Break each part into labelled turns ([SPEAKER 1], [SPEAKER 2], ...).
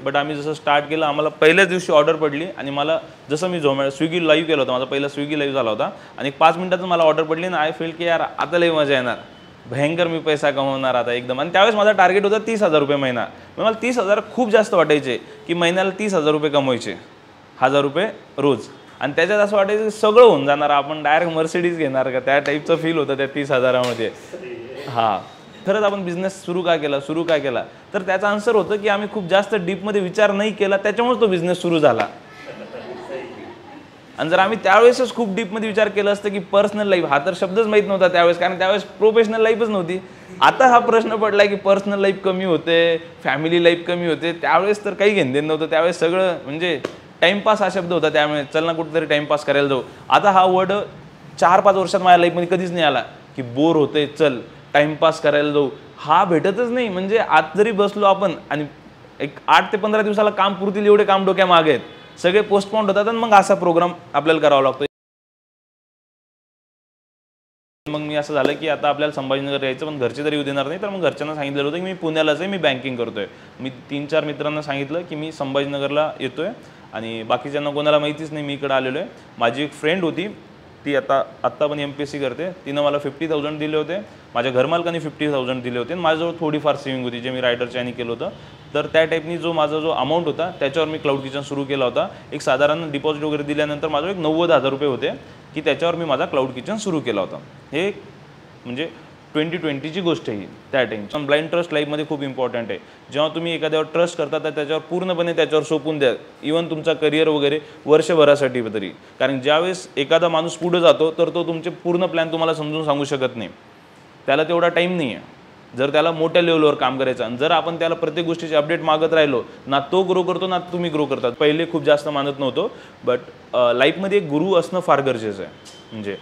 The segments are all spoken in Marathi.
[SPEAKER 1] बट आम्ही जसं स्टार्ट केलं आम्हाला पहिल्याच दिवशी ऑर्डर पडली आणि मला जसं मी स्विगी लाईव्ह केलं होतं, माझा पहिला स्विगी लाईव्ह झाला होता आणि 5 मिनिटातच मला ऑर्डर पडली आणि आय फील की यार आता लई मजा येणार, भयंकर मी पैसा कमवणार आता एकदम. आणि त्यावेळेस माझा टार्गेट होता 30,000 रुपये महिना. मला 30,000 खूप जास्त वाटायचे की महिन्याला 30,000 रुपये कमवायचे, 1,000 रुपये रोज. आणि त्याच्यात असं वाटायचं सगळं होऊन जाणार, आपण डायरेक्ट मर्सिडीज घेणार का, त्या टाईपचं फील होतं त्या 30,000मध्ये. हां, खरंच आपण बिझनेस सुरू काय केला तर त्याचं आन्सर होतं की आम्ही खूप जास्त डीपमध्ये विचार नाही केला, त्याच्यामुळे तो बिझनेस सुरू झाला. आणि जर आम्ही त्यावेळेसच खूप डीपमध्ये विचार केला असतं की पर्सनल लाईफ, हा तर शब्दच माहीत नव्हता त्यावेळेस, कारण त्यावेळेस प्रोफेशनल लाईफच नव्हती. आता हा प्रश्न पडला की पर्सनल लाईफ कमी होते, फॅमिली लाईफ कमी होते. त्यावेळेस तर काही घेणदेण नव्हतं, त्यावेळेस सगळं म्हणजे टाईमपास हा शब्द होता. त्यामुळे चल ना कुठेतरी टाईमपास करायला जाऊ. आता हा वर्ड 4-5 वर्षात माझ्या लाईफमध्ये कधीच नाही आला की बोर होते चल टाईमपास करायला जाऊ, हा भेटतच नाही. म्हणजे आज जरी बसलो आपण आणि एक 8 ते 15 दिवसाला काम पुरतील एवढे काम डोक्या मागे आहेत, सगळे पोस्टपोन होतात आणि मग असा प्रोग्राम आपल्याला करावा लागतो. मग मी असं झालं की आता आपल्याला संभाजीनगर यायचं, पण घरचे तरी येऊ देणार नाही. तर मग घरच्यांना सांगितलेलं होतं की मी पुण्यालाच आहे, मी बँकिंग करतोय. मी 3-4 मित्रांना सांगितलं की मी संभाजीनगरला येतोय आणि बाकीच्यांना कोणाला माहितीच नाही मी इकडे आलेलो आहे. माझी एक फ्रेंड होती, ती आत्ता पण MPSC करते. तिनं मला 50,000 दिले होते, माझ्या घरमालकाने 50,000 दिले होते आणि माझ्याजवळ थोडीफार सेव्हिंग होती जे मी रायडरच्या आणि केलं होतं. तर त्या टाईपनी माझा जो अमाऊंट होता त्याच्यावर मी क्लाउड किचन सुरू केला होता. एक साधारण डिपॉझिट वगैरे दिल्यानंतर माझं एक 90,000 रुपये होते की त्याच्यावर मी माझा क्लाउड किचन सुरू केला होता. हे म्हणजे 2020ची गोष्ट आहे त्या टाईम. ब्लाइंड ट्रस्ट लाईफमध्ये खूप इम्पॉर्टंट आहे. जेव्हा तुम्ही एखाद्यावर ट्रस्ट करता तर त्याच्यावर पूर्णपणे त्याच्यावर सोपून द्या, इव्हन तुमचा करिअर वगैरे वर्षभरासाठी तरी. कारण ज्यावेळेस एखादा माणूस पुढे जातो तर तो तुमचे पूर्ण प्लॅन तुम्हाला समजून सांगू शकत नाही, त्याला तेवढा टाईम नाही आहे. जर त्याला मोठ्या लेवलवर काम करायचं आणि जर आपण त्याला प्रत्येक गोष्टीची अपडेट मागत राहिलो ना, तो ग्रो करतो ना तुम्ही ग्रो करतात. पहिले खूप जास्त मानत नव्हतो, बट लाईफमध्ये एक गुरु असणं फार गरजेचं आहे. म्हणजे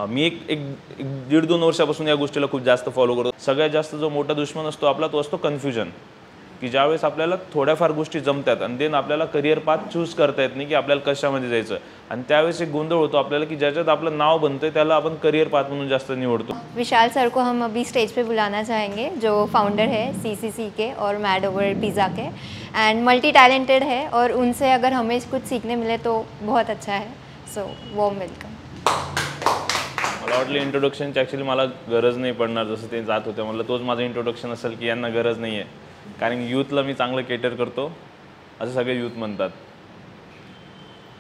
[SPEAKER 1] मी एक 1.5-2 वर्षापासून या गोष्टीला खूप जास्त फॉलो करतो. सगळ्यात जास्त जो मोठा दुश्मन असतो आपला तो असतो कन्फ्युजन, की ज्यावेळेस आपल्याला थोड्याफार गोष्टी जमतात आणि देन आपल्याला करिअर पाथ चूज करता येत नाही की आपल्याला कशामध्ये जायचं, आणि त्यावेळेस एक गोंधळ होतो आपल्याला की ज्याच्यात आपलं नाव बनतंय त्याला आपण करिअर पाथ म्हणून जास्त निवडतो.
[SPEAKER 2] विशाल सर को हम अभी स्टेज पे बुलाना चाहेंगे, जो फाउंडर है CCC के और मैड ओवर पिज़्ज़ा के, एंड मल्टी टैलेंटेड है और उनसे अगर हमें कुछ सीखने मिले तो बहुत अच्छा है. So warm welcome.
[SPEAKER 1] मला वाटलं इंट्रोडक्शनची ॲक्च्युली मला गरज नाही पडणार, जसं ते जात होते म्हटलं तोच माझं इंट्रोडक्शन असेल की यांना गरज नाही आहे, कारण यूथला मी चांगलं केटर करतो असं सगळे यूथ म्हणतात.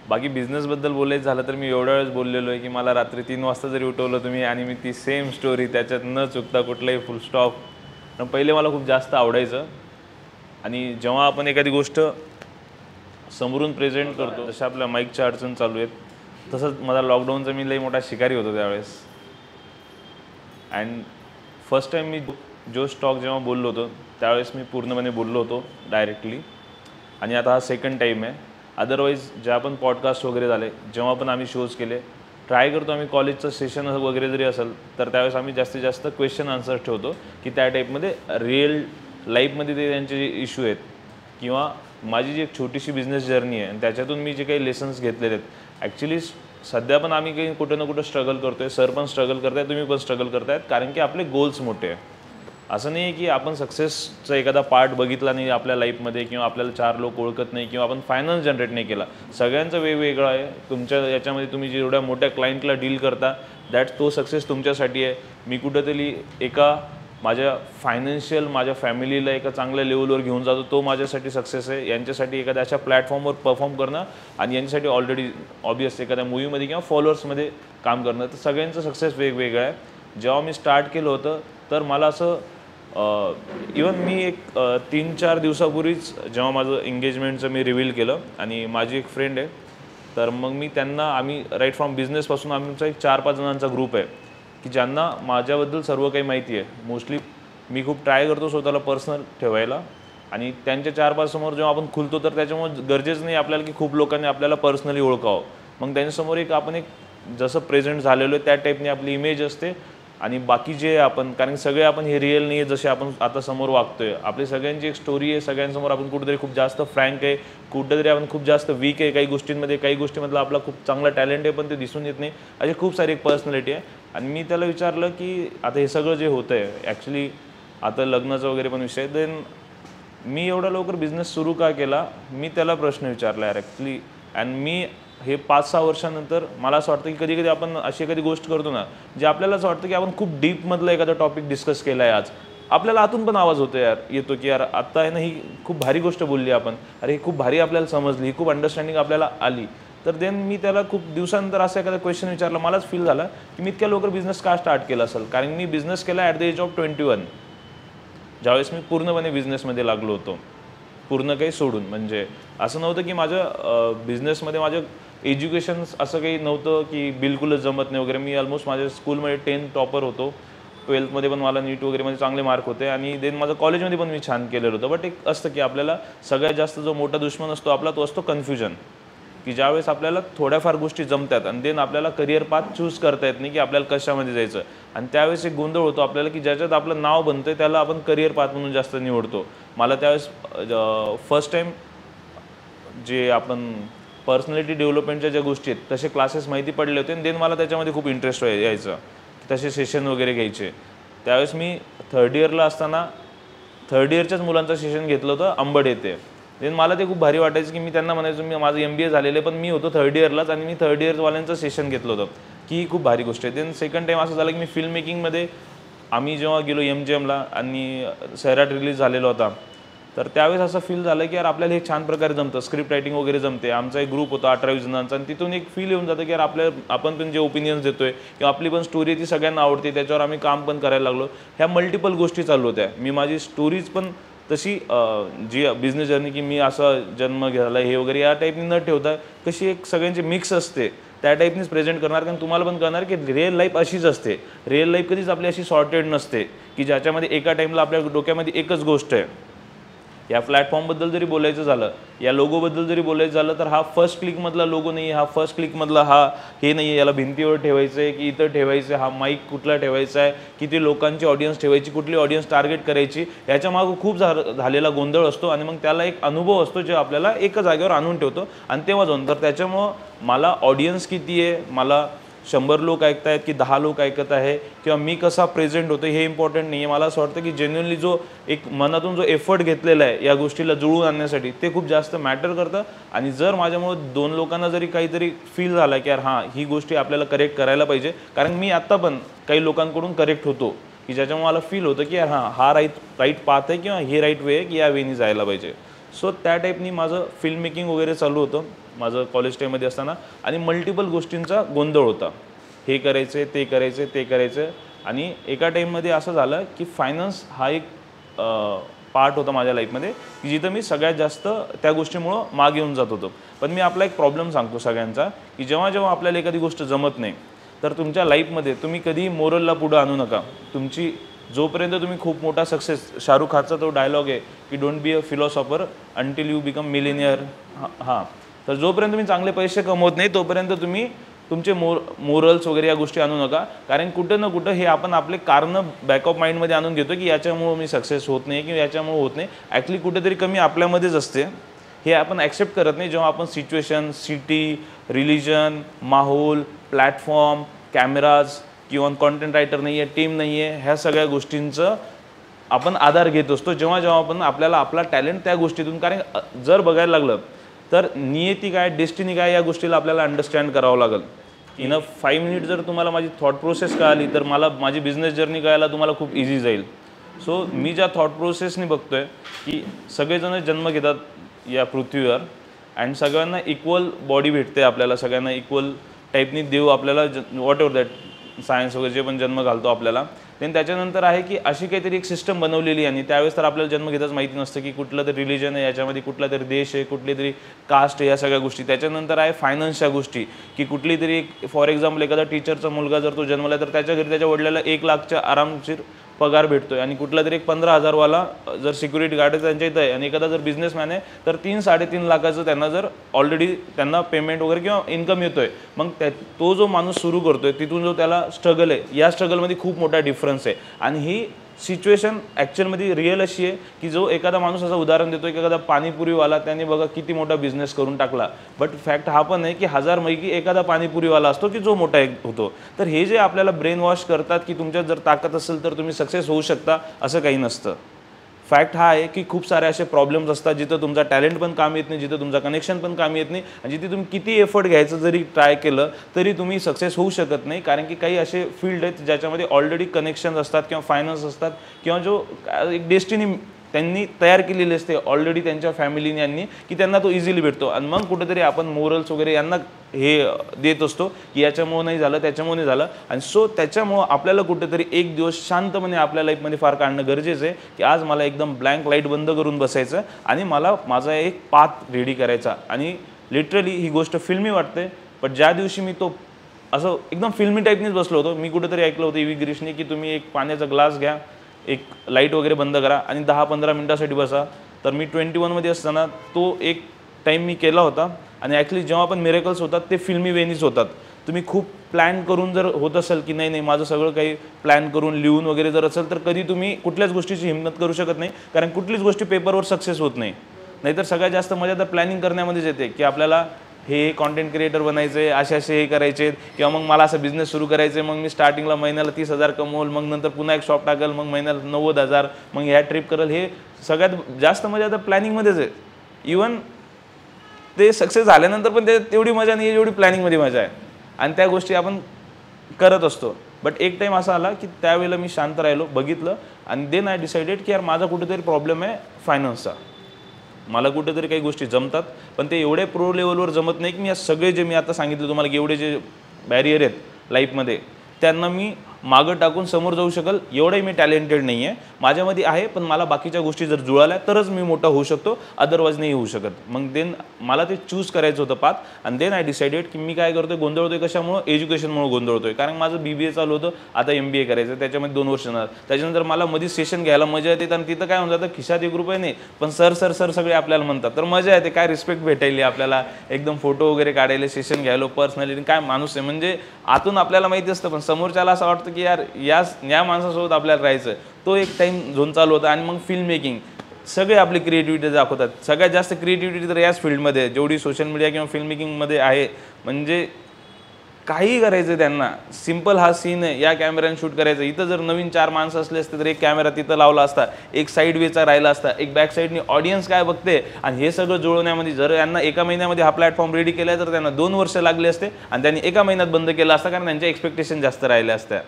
[SPEAKER 1] बाकी बिझनेसबद्दल बोलायचं झालं तर मी एवढ्या वेळेस बोललेलो आहे की मला रात्री 3 वाजता जरी उठवलं तुम्ही आणि मी ती सेम स्टोरी त्याच्यात न चुकता कुठलाही फुल स्टॉप. पण पहिले मला खूप जास्त आवडायचं, आणि जेव्हा आपण एखादी गोष्ट समोरून प्रेझेंट करतो, जसं आपल्या माईकच्या अडचण चालू आहेत, तसंच मला लॉकडाऊनचा मी लई मोठा शिकारी होतो त्यावेळेस. अँड फर्स्ट टाईम मी जो स्टॉक जेव्हा बोललो होतो त्यावेळेस मी पूर्णपणे बोललो होतो डायरेक्टली, आणि आता हा सेकंड टाईम आहे. अदरवाईज ज्या पण पॉडकास्ट वगैरे झाले, जेव्हा पण आम्ही शोज केले, ट्राय करतो आम्ही कॉलेजचं सेशन वगैरे जरी असेल तर त्यावेळेस आम्ही जास्तीत जास्त क्वेश्चन आन्सर्स ठेवतो की त्या टाईपमध्ये रिअल लाईफमध्ये ते त्यांचे जे इश्यू आहेत किंवा माझी जी एक छोटीशी बिझनेस जर्नी आहे आणि त्याच्यातून मी जे काही लेसन्स घेतलेले आहेत. ॲक्च्युली सध्या पण आम्ही काही कुठं ना कुठं स्ट्रगल करतो आहे, सर पण स्ट्रगल करताय, तुम्ही पण स्ट्रगल करतायत, कारण की आपले गोल्स मोठे आहे. असं नाही आहे की आपण सक्सेसचा एखादा पार्ट बघितला नाही आपल्या लाईफमध्ये किंवा आपल्याला 4 लोक ओळखत नाही किंवा आपण फायनान्स जनरेट नाही केला. सगळ्यांचं वेगवेगळं आहे. तुमच्या याच्यामध्ये तुम्ही जेवढ्या मोठ्या क्लायंटला डील करता तो सक्सेस तुमच्यासाठी आहे. मी कुठंतरी एका माझ्या फायनान्शियल माझ्या फॅमिलीला एका चांगल्या लेवलवर घेऊन जातो, तो माझ्यासाठी सक्सेस आहे. यांच्यासाठी एखाद्या अशा प्लॅटफॉर्मवर परफॉर्म करणं आणि यांच्यासाठी ऑलरेडी ऑब्वियस एखाद्या मूवीमध्ये किंवा फॉलोअर्समध्ये काम करणं, तर सगळ्यांचं सक्सेस वेगवेगळं आहे. जेव्हा मी स्टार्ट केलं होतं तर मला असं इवन मी एक 3-4 दिवसापूर्वीच जेव्हा माझं एंगेजमेंटचं मी रिव्हील केलं आणि माझी एक फ्रेंड आहे, तर मग मी त्यांना आम्ही राईट फ्रॉम बिझनेसपासून आमचा एक 4-5 जणांचा ग्रुप आहे की ज्यांना माझ्याबद्दल सर्व काही माहिती आहे. मोस्टली मी खूप ट्राय करतो स्वतःला पर्सनल ठेवायला, आणि त्यांच्या 4-5 समोर जेव्हा आपण खुलतो तर त्याच्यामुळे गरजेचं नाही आपल्याला की खूप लोकांनी आपल्याला पर्सनली ओळखावं. मग त्यांच्यासमोर आपण एक जसं प्रेझेंट झालेलो आहे त्या टाईपने आपली इमेज असते, आणि बाकी जे आपण, कारण सगळे आपण हे रिअल नाही आहे जसे आपण आता समोर वागतोय. आपली सगळ्यांची एक स्टोरी आहे, सगळ्यांसमोर आपण कुठेतरी खूप जास्त फ्रँक आहे, कुठेतरी आपण खूप जास्त वीक आहे काही गोष्टींमध्ये, काही गोष्टीमधला आपला खूप चांगला टॅलेंट आहे पण ते दिसून येत नाही, अशी खूप सारी एक पर्सनॅलिटी आहे. आणि मी त्याला विचारलं की आता हे सगळं जे होतं आहे ॲक्च्युली आता लग्नाचं वगैरे पण विषय, देन मी एवढा लवकर बिझनेस सुरू का केला, मी त्याला प्रश्न विचारला यार ॲक्च्युली. अँड मी हे 5-6 वर्षानंतर मला असं वाटतं की कधी कधी आपण अशी एखादी गोष्ट करतो ना, जे आपल्याला असं वाटतं की आपण खूप डीपमधलं एखादा टॉपिक डिस्कस केला आहे आज, आपल्याला आतून पण आवाज होतो यार, येतो की यार आत्ता आहे ना ही खूप भारी गोष्ट बोलली आपण, अरे ही खूप भारी आपल्याला समजली, खूप अंडरस्टँडिंग आपल्याला आली. तर देन मी त्याला खूप दिवसानंतर असं एखादा क्वेश्चन विचारला, मलाच फील झालं की मी इतक्या लवकर बिझनेस का स्टार्ट केला असेल. कारण मी बिझनेस केला ॲट द एज ऑफ 21, ज्यावेळेस मी पूर्णपणे बिझनेसमध्ये लागलो होतो, पूर्ण काही सोडून. म्हणजे असं नव्हतं की माझं बिझनेसमध्ये माझं एज्युकेशन असं काही नव्हतं की बिलकुलच जमत नाही वगैरे. मी ऑलमोस्ट माझ्या स्कूलमध्ये 10th टॉपर होतो, 12thमध्ये पण मला नीट वगैरे मध्ये चांगले मार्क होते, आणि देन माझं कॉलेजमध्ये पण मी छान केलेलं होतं. बट एक असतं की आपल्याला सगळ्यात जास्त जो मोठा दुश्मन असतो आपला, तो असतो कन्फ्युजन. की ज्यावेळेस आपल्याला थोड्याफार गोष्टी जमतात आणि देन आपल्याला करिअर पाथ चूज करता येत नाही की आपल्याला कशामध्ये जायचं, आणि त्यावेळेस एक गोंधळ होतो आपल्याला की ज्याच्यात आपलं नाव बनतं त्याला आपण करिअर पाथ म्हणून जास्त निवडतो. मला त्यावेळेस फर्स्ट टाईम जे आपण पर्सनॅलिटी डेव्हलपमेंटच्या ज्या गोष्टी आहेत तसे क्लासेस माहिती पडले होते, आणि देन मला त्याच्यामध्ये खूप इंटरेस्ट यायचा, तसे सेशन वगैरे घ्यायचे. त्यावेळेस मी 3rd इयरला असताना 3rd इयरच्याच मुलांचं सेशन घेतलं होतं अंबड येथे. देन मला ते खूप भारी वाटायचं की मी त्यांना म्हणायचो मी माझं MBA झालेलं आहे, पण मी होतो 3rd इयरलाच आणि मी 3rd इयरवाल्यांचं सेशन घेतलं होतं की ही खूप भारी गोष्ट आहे. देन सेकंड टाईम असं झालं की मी फिल्म मेकिंगमध्ये आम्ही जेव्हा गेलो MGMला आणि सैराट रिलीज झालेला होता, तर त्यावेळेस असं फील झालं की यार आपल्याला हे छान प्रकारे जमतं, स्क्रिप्ट रायटिंग वगैरे जमते. आमचा एक ग्रुप होता 18-20 जणांचा, आणि तिथून एक फील येऊन जातं की यार आपण पण जे ओपिनियन्स देतोय किंवा आपली पण स्टोरी ती सगळ्यांना आवडते, त्याच्यावर आम्ही काम पण करायला लागलो. ह्या मल्टिपल गोष्टी चालू होत्या. मी माझी स्टोरीज पण तशी जी बिझनेस जर्नी की मी असा जन्म घ्यायला हे वगैरे या टाईपनी न ठेवता कशी एक सगळ्यांची मिक्स असते त्या टाईपनीच प्रेझेंट करणार. कारण तुम्हाला पण कळणार की रिअल लाईफ अशीच असते. रिअल लाईफ कधीच आपली अशी सॉर्टेड नसते की ज्याच्यामध्ये एका टाईमला आपल्या डोक्यामध्ये एकच गोष्ट आहे. या प्लॅटफॉर्मबद्दल जरी बोलायचं झालं, या लोगोबद्दल जरी बोलायचं झालं, तर हा फर्स्ट क्लिकमधला लोगो नाही, हा फर्स्ट क्लिकमधला हे नाही आहे, याला भिंतीवर ठेवायचं आहे की इथं ठेवायचं आहे, हा माईक कुठला ठेवायचा आहे, किती लोकांची ऑडियन्स ठेवायची, कुठली ऑडियन्स टार्गेट करायची, याच्या मागं खूप झालेला गोंधळ असतो. आणि मग त्याला एक अनुभव असतो जे आपल्याला एका जागेवर आणून ठेवतो, आणि तेव्हा जाऊन तर त्याच्यामुळं मला ऑडियन्स किती आहे, मला 100 लोक ऐकत आहेत की 10 लोक ऐकत आहे, किंवा मी कसा प्रेझेंट होतो हे इम्पॉर्टंट नाही आहे. मला असं वाटतं की जेन्युअनली जो एक मनातून जो एफर्ट घेतलेला आहे या गोष्टीला जुळवून आणण्यासाठी, ते खूप जास्त मॅटर करतं. आणि जर माझ्यामुळे 2 लोकांना जरी काहीतरी फील झाला की यार हां ही गोष्टी आपल्याला करेक्ट करायला पाहिजे, कारण मी आत्ता पण काही लोकांकडून करेक्ट होतो की ज्याच्यामुळे मला फील होतं की यार हां हा राईट पाथ आहे किंवा हे राईट वे आहे की या वेनी जायला पाहिजे. सो त्या टाईपनी माझं फिल्म मेकिंग वगैरे चालू होतं माझं कॉलेज टाईममध्ये असताना, आणि मल्टिपल गोष्टींचा गोंधळ होता. हे करायचं ते करायचं ते करायचं, आणि एका टाईममध्ये असं झालं की फायनान्स हा एक पार्ट होता माझ्या लाईफमध्ये की जिथं मी सगळ्यात जास्त त्या गोष्टीमुळं मागे येऊन जात होतो. पण मी आपला एक प्रॉब्लेम सांगतो सगळ्यांचा की जेव्हा जेव्हा आपल्याला एखादी गोष्ट जमत नाही, तर तुमच्या लाईफमध्ये तुम्ही कधीही मोरलला पुढं आणू नका. तुमची जोपर्यंत तुम्ही खूप मोठा सक्सेस, शाहरुख खानचा तो डायलॉग आहे की don't be a philosopher until you become Millionaire. हां, तर जोपर्यंत तुम्ही चांगले पैसे कमवत नाही तोपर्यंत तुम्ही तुमचे मोरल्स वगैरे या गोष्टी आणू नका. कारण कुठं ना कुठं हे आपण आपले कारणं बॅकअप माइंडमध्ये आणून घेतो की याच्यामुळं मी सक्सेस होत नाही किंवा याच्यामुळं होत नाही. ॲक्च्युली कुठेतरी कमी आपल्यामध्येच असते, हे आपण ॲक्सेप्ट करत नाही. जेव्हा आपण सिच्युएशन, सिटी, रिलिजन, माहोल, प्लॅटफॉर्म, कॅमेराज किंवा कॉन्टेंट रायटर नाही आहे, टीम नाही आहे, ह्या सगळ्या गोष्टींचं आपण आधार घेत असतो जेव्हा जेव्हा आपण आपल्याला आपला टॅलेंट त्या गोष्टीतून. कारण जर बघायला लागलं तर नियती काय, डेस्टिनी काय, या गोष्टीला आपल्याला अंडरस्टँड करावं लागेल. इन 5 मिनिट जर तुम्हाला माझी थॉट प्रोसेस कळाली तर मला माझी बिझनेस जर्नी कळायला तुम्हाला खूप इझी जाईल. सो मी ज्या थॉट प्रोसेसनी बघतोय की सगळेजण जन्म घेतात या पृथ्वीवर, अँड सगळ्यांना इक्वल बॉडी भेटते, आपल्याला सगळ्यांना इक्वल टाईपनी देव आपल्याला वॉट एव्हर दॅट सायन्स वगैरे जे पण जन्म घालतो आपल्याला. देन त्याच्यानंतर आहे की अशी काहीतरी एक सिस्टम बनवलेली, आणि त्यावेळेस तर आपल्याला जन्म घेताच माहिती नसतं की कुठलं तरी रिलिजन आहे, याच्यामध्ये कुठला तरी देश आहे, कुठली तरी कास्ट आहे, या सगळ्या गोष्टी. त्याच्यानंतर आहे फायनान्सच्या गोष्टी की कुठली तरी फॉर एक्झाम्पल एखादा टीचरचा मुलगा जर तो जन्मला तर त्याच्या घरी त्याच्या वडिलाला 1 लाखच्या आरामशीर पगार भेटतोय, आणि कुठला तरी एक 15,000वाला जर सिक्युरिटी गार्ड आहे त्यांच्या इथं आहे, आणि एखादा जर बिझनेसमॅन आहे तर 3-3.5 लाखाचं त्यांना जर ऑलरेडी त्यांना पेमेंट वगैरे किंवा इन्कम येतोय. मग तो जो माणूस सुरू करतोय तिथून जो त्याला स्ट्रगल आहे, या स्ट्रगलमध्ये खूप मोठा डिफरन्स आहे. आणि ही सिच्युएशन ॲक्च्युअलमध्ये रिअल अशी आहे की जो एखादा माणूस असं उदाहरण देतो की एखादा पाणीपुरीवाला त्याने बघा किती मोठा बिझनेस करून टाकला, बट फॅक्ट हा पण आहे की 1000पैकी एखादा पाणीपुरीवाला असतो की जो मोठा होतो. तर हे जे आपल्याला ब्रेन वॉश करतात की तुमच्यात जर ताकद असेल तर तुम्ही सक्सेस होऊ शकता, असं काही नसतं. फॅक्ट हा आहे की खूप सारे असे प्रॉब्लेम्स असतात जिथं तुमचा टॅलेंट पण काम येत नाही, जिथं तुमचा कनेक्शन पण काम येत नाही, आणि जिथे तुम्ही किती एफर्ट घ्यायचं जरी ट्राय केलं तरी तुम्ही सक्सेस होऊ शकत नाही. कारण की काही असे फील्ड आहेत ज्याच्यामध्ये ऑलरेडी कनेक्शन्स असतात किंवा फायनान्स असतात किंवा जो एक डेस्टिनी त्यांनी तयार केलेली असते ऑलरेडी त्यांच्या फॅमिलीने यांनी, की त्यांना तो इझिली भेटतो. आणि मग कुठेतरी आपण मोरल्स वगैरे यांना हे देत असतो की याच्यामुळे नाही झालं, त्याच्यामुळे नाही झालं. आणि सो त्याच्यामुळं आपल्याला कुठेतरी एक दिवस शांतपणे आपल्या लाईफमध्ये फार काढणं गरजेचं आहे की आज मला एकदम ब्लँक लाईट बंद करून बसायचं आणि मला माझा एक पाथ रेडी करायचा. आणि लिटरली ही गोष्ट फिल्मी वाटते, पण ज्या दिवशी मी तो असं एकदम फिल्मी टाईपनीच बसलो होतो, मी कुठेतरी ऐकलं होतं EV गिरीशने की तुम्ही एक पाण्याचा ग्लास घ्या, एक लाईट वगैरे बंद करा आणि 10-15 मिनटासाठी बसा. तर मी 21मध्ये असताना तो एक टाईम मी केला होता. आणि ॲक्च्युली जेव्हा पण मिरेकल्स होतात ते फिल्मी वेनीच होतात. तुम्ही खूप प्लॅन करून जर होत असेल की नाही माझं सगळं काही प्लॅन करून लिहून वगैरे जर असेल तर कधी तुम्ही कुठल्याच गोष्टीची हिंमत करू शकत नाही, कारण कुठलीच गोष्टी पेपरवर सक्सेस होत नाही. नाहीतर सगळ्यात जास्त मजा तर प्लॅनिंग करण्यामध्येच येते की आपल्याला हे कॉन्टेंट क्रिएटर बनायचे, असे हे करायचे, किंवा मग मला असं बिझनेस सुरू करायचे, मग मी स्टार्टिंगला महिन्याला 30,000 कमवल, मग नंतर पुन्हा एक शॉप टाकल, मग महिन्याला 90,000, मग ह्या ट्रिप करेल. हे सगळ्यात जास्त मजा तर प्लॅनिंगमध्येच आहे. इवन ते सक्सेस झाल्यानंतर पण ते तेवढी मजा नाही जेवढी प्लॅनिंगमध्ये मजा आहे, आणि त्या गोष्टी आपण करत असतो. बट एक टाईम असा आला की त्यावेळेला मी शांत राहिलो, बघितलं, आणि देन आय डिसाइडेड की यार माझा कुठेतरी प्रॉब्लेम आहे फायनान्सचा. मला कुठेतरी काही गोष्टी जमतात पण ते एवढे प्रो लेवलवर जमत नाही की मी सगळे जे मी आता सांगितलं तुम्हाला की एवढे जे बॅरियर आहेत लाईफमध्ये त्यांना मी मागं टाकून समोर जाऊ शकल एवढंही मी टॅलेंटेड नाही आहे. माझ्यामध्ये आहे, पण मला बाकीच्या गोष्टी जर जुळाल्या तरच मी मोठा होऊ शकतो, अदरवाईज नाही होऊ शकत. मग देन मला ते चूज करायचं होतं पाथ. आणि देन आय डिसाइडेड की मी काय करतोय, गोंधळतोय कशामुळं, एज्युकेशनमुळे गोंधळतोय. कारण माझं BBA चालू होतं, आता MBA करायचं, त्याच्यामध्ये 2 वर्ष जाणार. त्याच्यानंतर मला मध्ये सेशन घ्यायला मजा येते, आणि तिथं काय होऊन जातं, खिशात 1 रुपये नाही, पण सर सगळे आपल्याला म्हणतात, तर मजा येते. काय रिस्पेक्ट भेटायली आपल्याला, एकदम फोटो वगैरे काढायला, सेशन घ्यायला, पर्सनॅलिटी काय माणूस आहे, म्हणजे आतून आपल्याला माहिती असतं, पण समोरच्याला असं वाटतं की यार या माणसासोबत आपल्याला राहायचं. तो एक टाईम झोन चालू होता. आणि मग फिल्म मेकिंग, सगळे आपली क्रिएटिव्हिटी दाखवतात. सगळ्यात जास्त क्रिएटिव्हिटी तर याच फील्डमध्ये, जेवढी सोशल मीडिया किंवा फिल्म मेकिंगमध्ये आहे. म्हणजे काही करायचं त्यांना, सिम्पल हा सीन आहे, या कॅमेऱ्याने शूट करायचं. इथं जर नवीन 4 माणसं असले असते तर एक कॅमेरा तिथं लावला असता, एक साईड वेचा राहिला असता, एक बॅक साईडनी ऑडियन्स काय बघते, आणि हे सगळं जुळवण्यामध्ये जर यांना एका महिन्यामध्ये हा प्लॅटफॉर्म रेडी केला तर त्यांना 2 वर्ष लागले असते, आणि त्यांनी एका महिन्यात बंद केला असता, कारण त्यांच्या एक्सपेक्टेशन जास्त राहिल्या असत्या.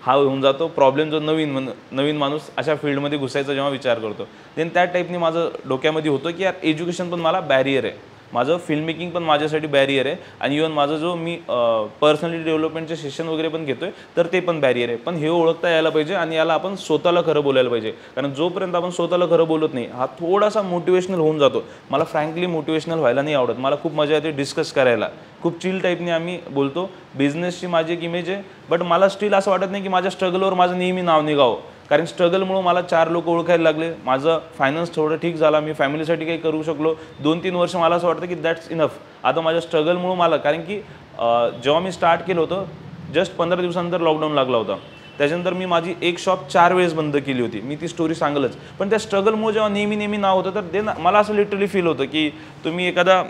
[SPEAKER 1] हा होऊन जातो प्रॉब्लेम जो नवीन माणूस अशा फील्डमध्ये घुसायचा जेव्हा विचार करतो. देन त्या टाईपने माझं डोक्यामध्ये होतं की यार एज्युकेशन पण मला बॅरियर आहे, माझं फिल्म मेकिंग पण माझ्यासाठी बॅरियर आहे, आणि इव्हन माझं जो मी पर्सनॅलिटी डेव्हलपमेंटचे सेशन वगैरे पण घेतोय तर ते पण बॅरियर आहे. पण हे ओळखता यायला पाहिजे, आणि याला आपण स्वतःला खरं बोलायला पाहिजे. कारण जोपर्यंत आपण स्वतःला खरं बोलत नाही, हा थोडासा मोटिवेशनल होऊन जातो. मला फ्रँकली मोटिवेशनल व्हायला नाही आवडत, मला खूप मजा येते डिस्कस करायला, खूप चिल टाईपने आम्ही बोलतो. बिझनेसची माझी एक इमेज आहे, बट मला स्टील असं वाटत नाही की माझ्या स्ट्रगलवर माझं नेहमी नाव निघावं. कारण स्ट्रगलमुळं मला 4 लोक ओळखायला लागले, माझं फायनान्स थोडं ठीक झाला, मी फॅमिलीसाठी काही करू शकलो. 2-3 वर्ष मला असं वाटतं की दॅट्स इनफ. आता माझ्या स्ट्रगलमुळं मला, कारण की जेव्हा मी स्टार्ट केलं होतं जस्ट 15 दिवसानंतर लॉकडाऊन लागला होता. त्याच्यानंतर मी माझी एक शॉप 4 वेळेस बंद केली होती, मी ती स्टोरी सांगलच. पण त्या स्ट्रगलमुळे जेव्हा नेहमी नाव होतं, तर ते मला असं लिटरली फील होतं की तुम्ही एखादा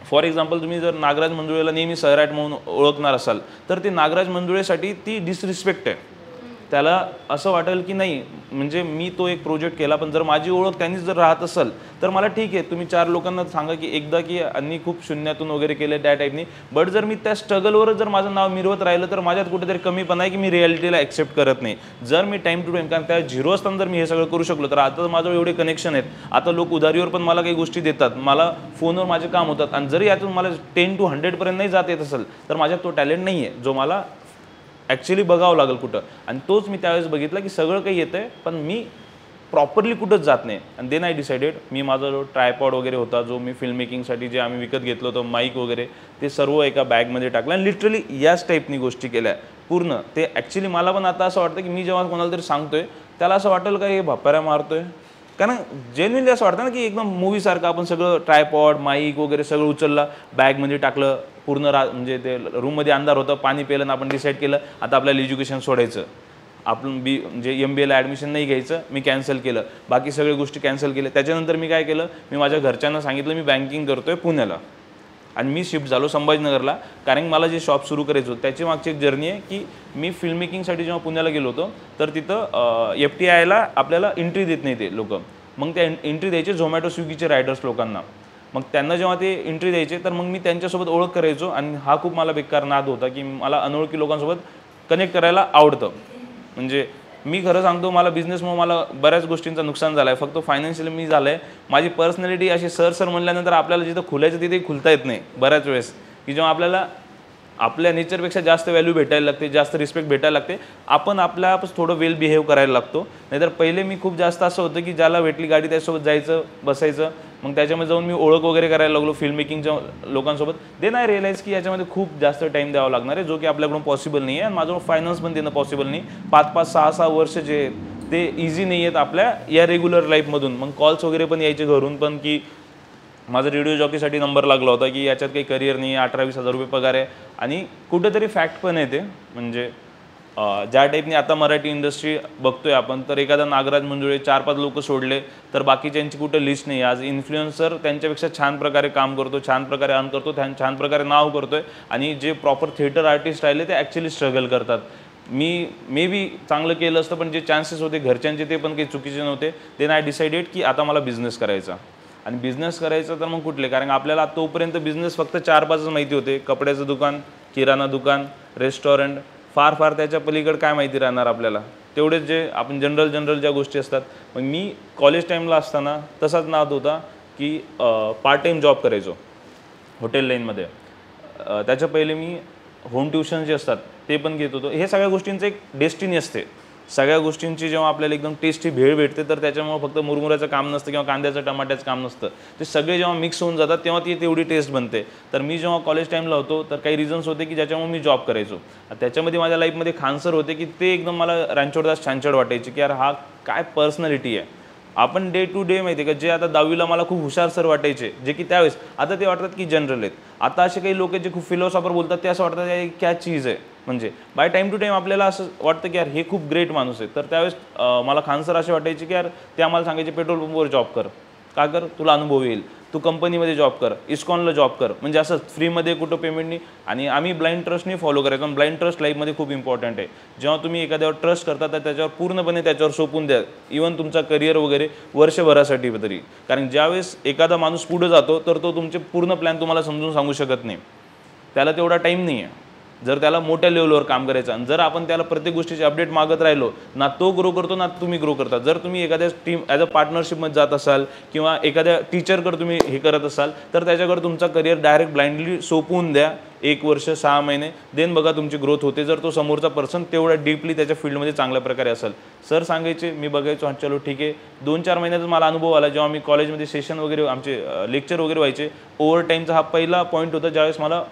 [SPEAKER 1] फॉर एक्झाम्पल तुम्ही जर नागराज मंजुळेला नेहमी सैराट म्हणून ओळखणार असाल तर ते नागराज मंजुळेसाठी ती डिसरिस्पेक्ट आहे. त्याला असं वाटेल की नाही, म्हणजे मी तो एक प्रोजेक्ट केला, पण जर माझी ओळख त्यांनीच जर राहत असेल तर मला ठीक आहे, तुम्ही 4 लोकांना सांगा की एकदा की यांनी खूप शून्यातून वगैरे केले त्या टाईपनी. बट जर मी त्या स्ट्रगलवरच जर माझं नाव मिरवत राहिलं तर माझ्यात कुठेतरी कमीपणा आहे की मी रिॲलिटीला ॲक्सेप्ट करत नाही. जर मी टाईम टू टाईम, कारण त्या 0 असताना जर मी हे सगळं करू शकलो तर आता माझं एवढे कनेक्शन आहेत, आता लोक उधारीवर पण मला काही गोष्टी देतात, मला फोनवर माझे काम होतात, आणि जरी यातून मला 10 to 100 पर्यंत नाही जात येत असेल तर माझ्यात तो टॅलेंट नाही आहे जो मला ॲक्च्युली बघावं लागेल कुठं. आणि तोच मी त्यावेळेस बघितला की सगळं काही येतं आहे, पण मी प्रॉपरली कुठंच जात नाही. आणि देन आय डिसाइडेड, मी माझा जो ट्रायपॉड वगैरे होता, जो मी फिल्म मेकिंगसाठी जे आम्ही विकत घेतलं होतं, माईक वगैरे, ते सर्व एका बॅगमध्ये टाकलं, आणि लिटरली याच टाईपनी गोष्टी केल्या पूर्ण. ते ॲक्च्युली मला पण आता असं वाटतं की मी जेव्हा कोणाला तरी सांगतोय त्याला असं वाटेल का हे भापाऱ्या मारतोय, कारण जेन्युइनली असं वाटतं ना की एकदम मूवीसारखं आपण सगळं ट्रायपॉड, माईक वगैरे सगळं उचललं, बॅगमध्ये टाकलं, पूर्ण म्हणजे ते रूममध्ये अंधार होतं, पाणी पिलं, आपण डिसाईड केलं आता आपल्याला एज्युकेशन सोडायचं, आपण म्हणजे MBAला ॲडमिशन नाही घ्यायचं. मी कॅन्सल केलं, बाकी सगळ्या गोष्टी कॅन्सल केल्या. त्याच्यानंतर मी काय केलं, मी माझ्या घरच्यांना सांगितलं मी बँकिंग करतोय पुण्याला. आणि मी शिफ्ट झालो संभाजीनगरला, कारण मला जे शॉप सुरू करायचं होतं त्याची मागची एक जर्नी आहे की मी फिल्म मेकिंगसाठी जेव्हा पुण्याला गेलो होतो तर तिथं FTIला आपल्याला एंट्री देत नाही ते लोक, मग त्या एंट्री द्यायचे झोमॅटो स्विगीचे रायडर्स लोकांना, मग त्यांना जेव्हा ते एंट्री द्यायचे तर मग मी त्यांच्यासोबत ओळख करायचो आणि हा खूप मला बेकार नाद होता की मला अनोळखी लोकांसोबत कनेक्ट करायला आवडतं. म्हणजे मी खरं सांगतो, मला बिझनेसमुळे मला बऱ्याच गोष्टींचं नुकसान झालं आहे, फक्त फायनान्शियली मी झालं आहे. माझी पर्सनॅलिटी अशी सर म्हणल्यानंतर आपल्याला जिथं खुलायचं तिथे खुलता येत नाही बऱ्याच वेळेस, की जेव्हा आपल्याला आपल्या नेचरपेक्षा जास्त व्हॅल्यू भेटायला लागते, जास्त रिस्पेक्ट भेटायला लागते, आपण आपल्याच थोडं वेल बिहेव करायला लागतो. नाहीतर पहिले मी खूप जास्त असं होतं की ज्याला भेटली गाडी त्याच्यासोबत जायचं बसायचं, मग त्याच्यामध्ये जाऊन मी ओळख वगैरे करायला लागलो फिल्म मेकिंगच्या लोकांसोबत. देन आय रिअलाइज की याच्यामध्ये खूप जास्त टाईम द्यावा लागणार आहे, जो की आपल्याकडून पॉसिबल नाही आहे आणि माझं फायनान्स पण देणं पॉसिबल नाही. 5-5, 6-6 वर्ष जे ते इझी नाही आहेत आपल्या या रेग्युलर लाईफमधून. मग कॉल्स वगैरे पण यायचे घरून पण की माझा रेडिओ जॉकीसाठी नंबर लागला होता की याच्यात काही करिअर नाही, 18-20 हजार रुपये पगार आहे. आणि कुठेतरी फॅक्ट पण येते, म्हणजे ज्या टाईपने आता मराठी इंडस्ट्री बघतोय आपण, तर एखादा नागराज मंजुळे 4-5 लोक सोडले तर बाकीच्यांची कुठं लिस्ट नाही. आज इन्फ्लुएन्सर त्यांच्यापेक्षा छान प्रकारे काम करतो, छान प्रकारे अर्न करतो, छान प्रकारे नाव करतोय. आणि जे प्रॉपर थिएटर आर्टिस्ट राहिले ते ॲक्च्युली स्ट्रगल करतात. मी मे बी चांगलं केलं असतं, पण जे चान्सेस होते घरच्यांचे ते पण काही चुकीचे नव्हते. देन आय डिसाइडेड की आता मला बिझनेस करायचा. आणि बिझनेस करायचं तर मग कुठले, कारण आपल्याला तोपर्यंत बिझनेस फक्त 4-5च माहिती होते, कपड्याचं दुकान, किराणा दुकान, रेस्टॉरंट, फार त्याच्या पलीकडे काय माहिती राहणार आपल्याला, तेवढेच जे आपण जनरल ज्या गोष्टी असतात. मग मी कॉलेज टाईमला असताना तसाच नाद होता की पार्ट टाईम जॉब करायचो हॉटेल लाईनमध्ये. त्याच्या पहिले मी होम ट्युशन जे असतात ते पण घेत होतो. हे सगळ्या गोष्टींचं एक डेस्टिनी असते. सगळ्या गोष्टींची जेव्हा आपल्याला एकदम टेस्टी भेळ भेटते तर त्याच्यामुळे फक्त मुरमुऱ्याचं काम नसतं किंवा कांद्याचं टमाट्याचं काम नसतं, ते सगळे जेव्हा मिक्स होऊन जातात तेव्हा ती तेवढी टेस्ट बनते. तर मी जेव्हा कॉलेज टाईमला होतो तर काही रिझन्स होते की ज्याच्यामुळे मी जॉब करायचो. त्याच्यामध्ये माझ्या लाईफमध्ये खानसर होते की ते एकदम मला रणछोडदास छानछड वाटायचे की यार हा काय पर्सनॅलिटी आहे. आपण डे टू डे माहिती आहे का, जे आता 10वीला मला खूप हुशार सर वाटायचे, जे की त्यावेळेस आता ते वाटतात की जनरल आहेत. आता असे काही लोक जे खूप फिलॉसॉफर बोलतात ते असं वाटतं क्या चीज आहे. म्हणजे बाय टाईम टू टाईम आपल्याला असं वाटतं की यार हे खूप ग्रेट माणूस आहे. तर त्यावेळेस मला खानसर असे वाटायचे की यार ते आम्हाला सांगायचे पेट्रोल पंपवर जॉब कर, का कर, तुला अनुभव येईल, तू कंपनीमध्ये जॉब कर, इस्कॉनला जॉब कर, म्हणजे असं फ्रीमध्ये कुठं पेमेंट नाही. आणि आम्ही ब्लाइंड ट्रस्टने फॉलो करायचो. आणि ब्लाइंड ट्रस्ट लाईफमध्ये खूप इम्पॉर्टंट आहे. जेव्हा तुम्ही एखाद्यावर ट्रस्ट करता तर त्याच्यावर पूर्णपणे त्याच्यावर सोपून द्या, इव्हन तुमचा करिअर वगैरे वर्षभरासाठी तरी. कारण ज्यावेळेस एखादा माणूस पुढे जातो तर तो तुमचे पूर्ण प्लॅन तुम्हाला समजून सांगू शकत नाही, त्याला तेवढा टाईम नाही आहे. जर त्याला मोठ्या लेवलवर काम करायचं आणि जर आपण त्याला प्रत्येक गोष्टीची अपडेट मागत राहिलो ना, तो ग्रो करतो ना तुम्ही ग्रो करता. जर तुम्ही एखाद्या टीम ॲज अ पार्टनरशिपमध्ये जात असाल किंवा एखाद्या टीचरकडे तुम्ही हे करत असाल तर त्याच्याकडे तुमचा करिअर डायरेक्ट ब्लाइंडली सोपवून द्या 1 वर्ष 6 महिने, देन बघा तुमची ग्रोथ होते. जर तो समोरचा पर्सन तेवढा डीपली त्याच्या फील्डमध्ये चांगल्या प्रकारे असेल. सर सांगायचे, मी बघायचो, हां चलो ठीक आहे. 2-4 महिन्यातच मला अनुभव आला. जेव्हा मी कॉलेजमध्ये सेशन वगैरे आमचे लेक्चर वगैरे व्हायचे, ओव्हर टाईमचा हा पहिला पॉईंट होता ज्यावेळेस मला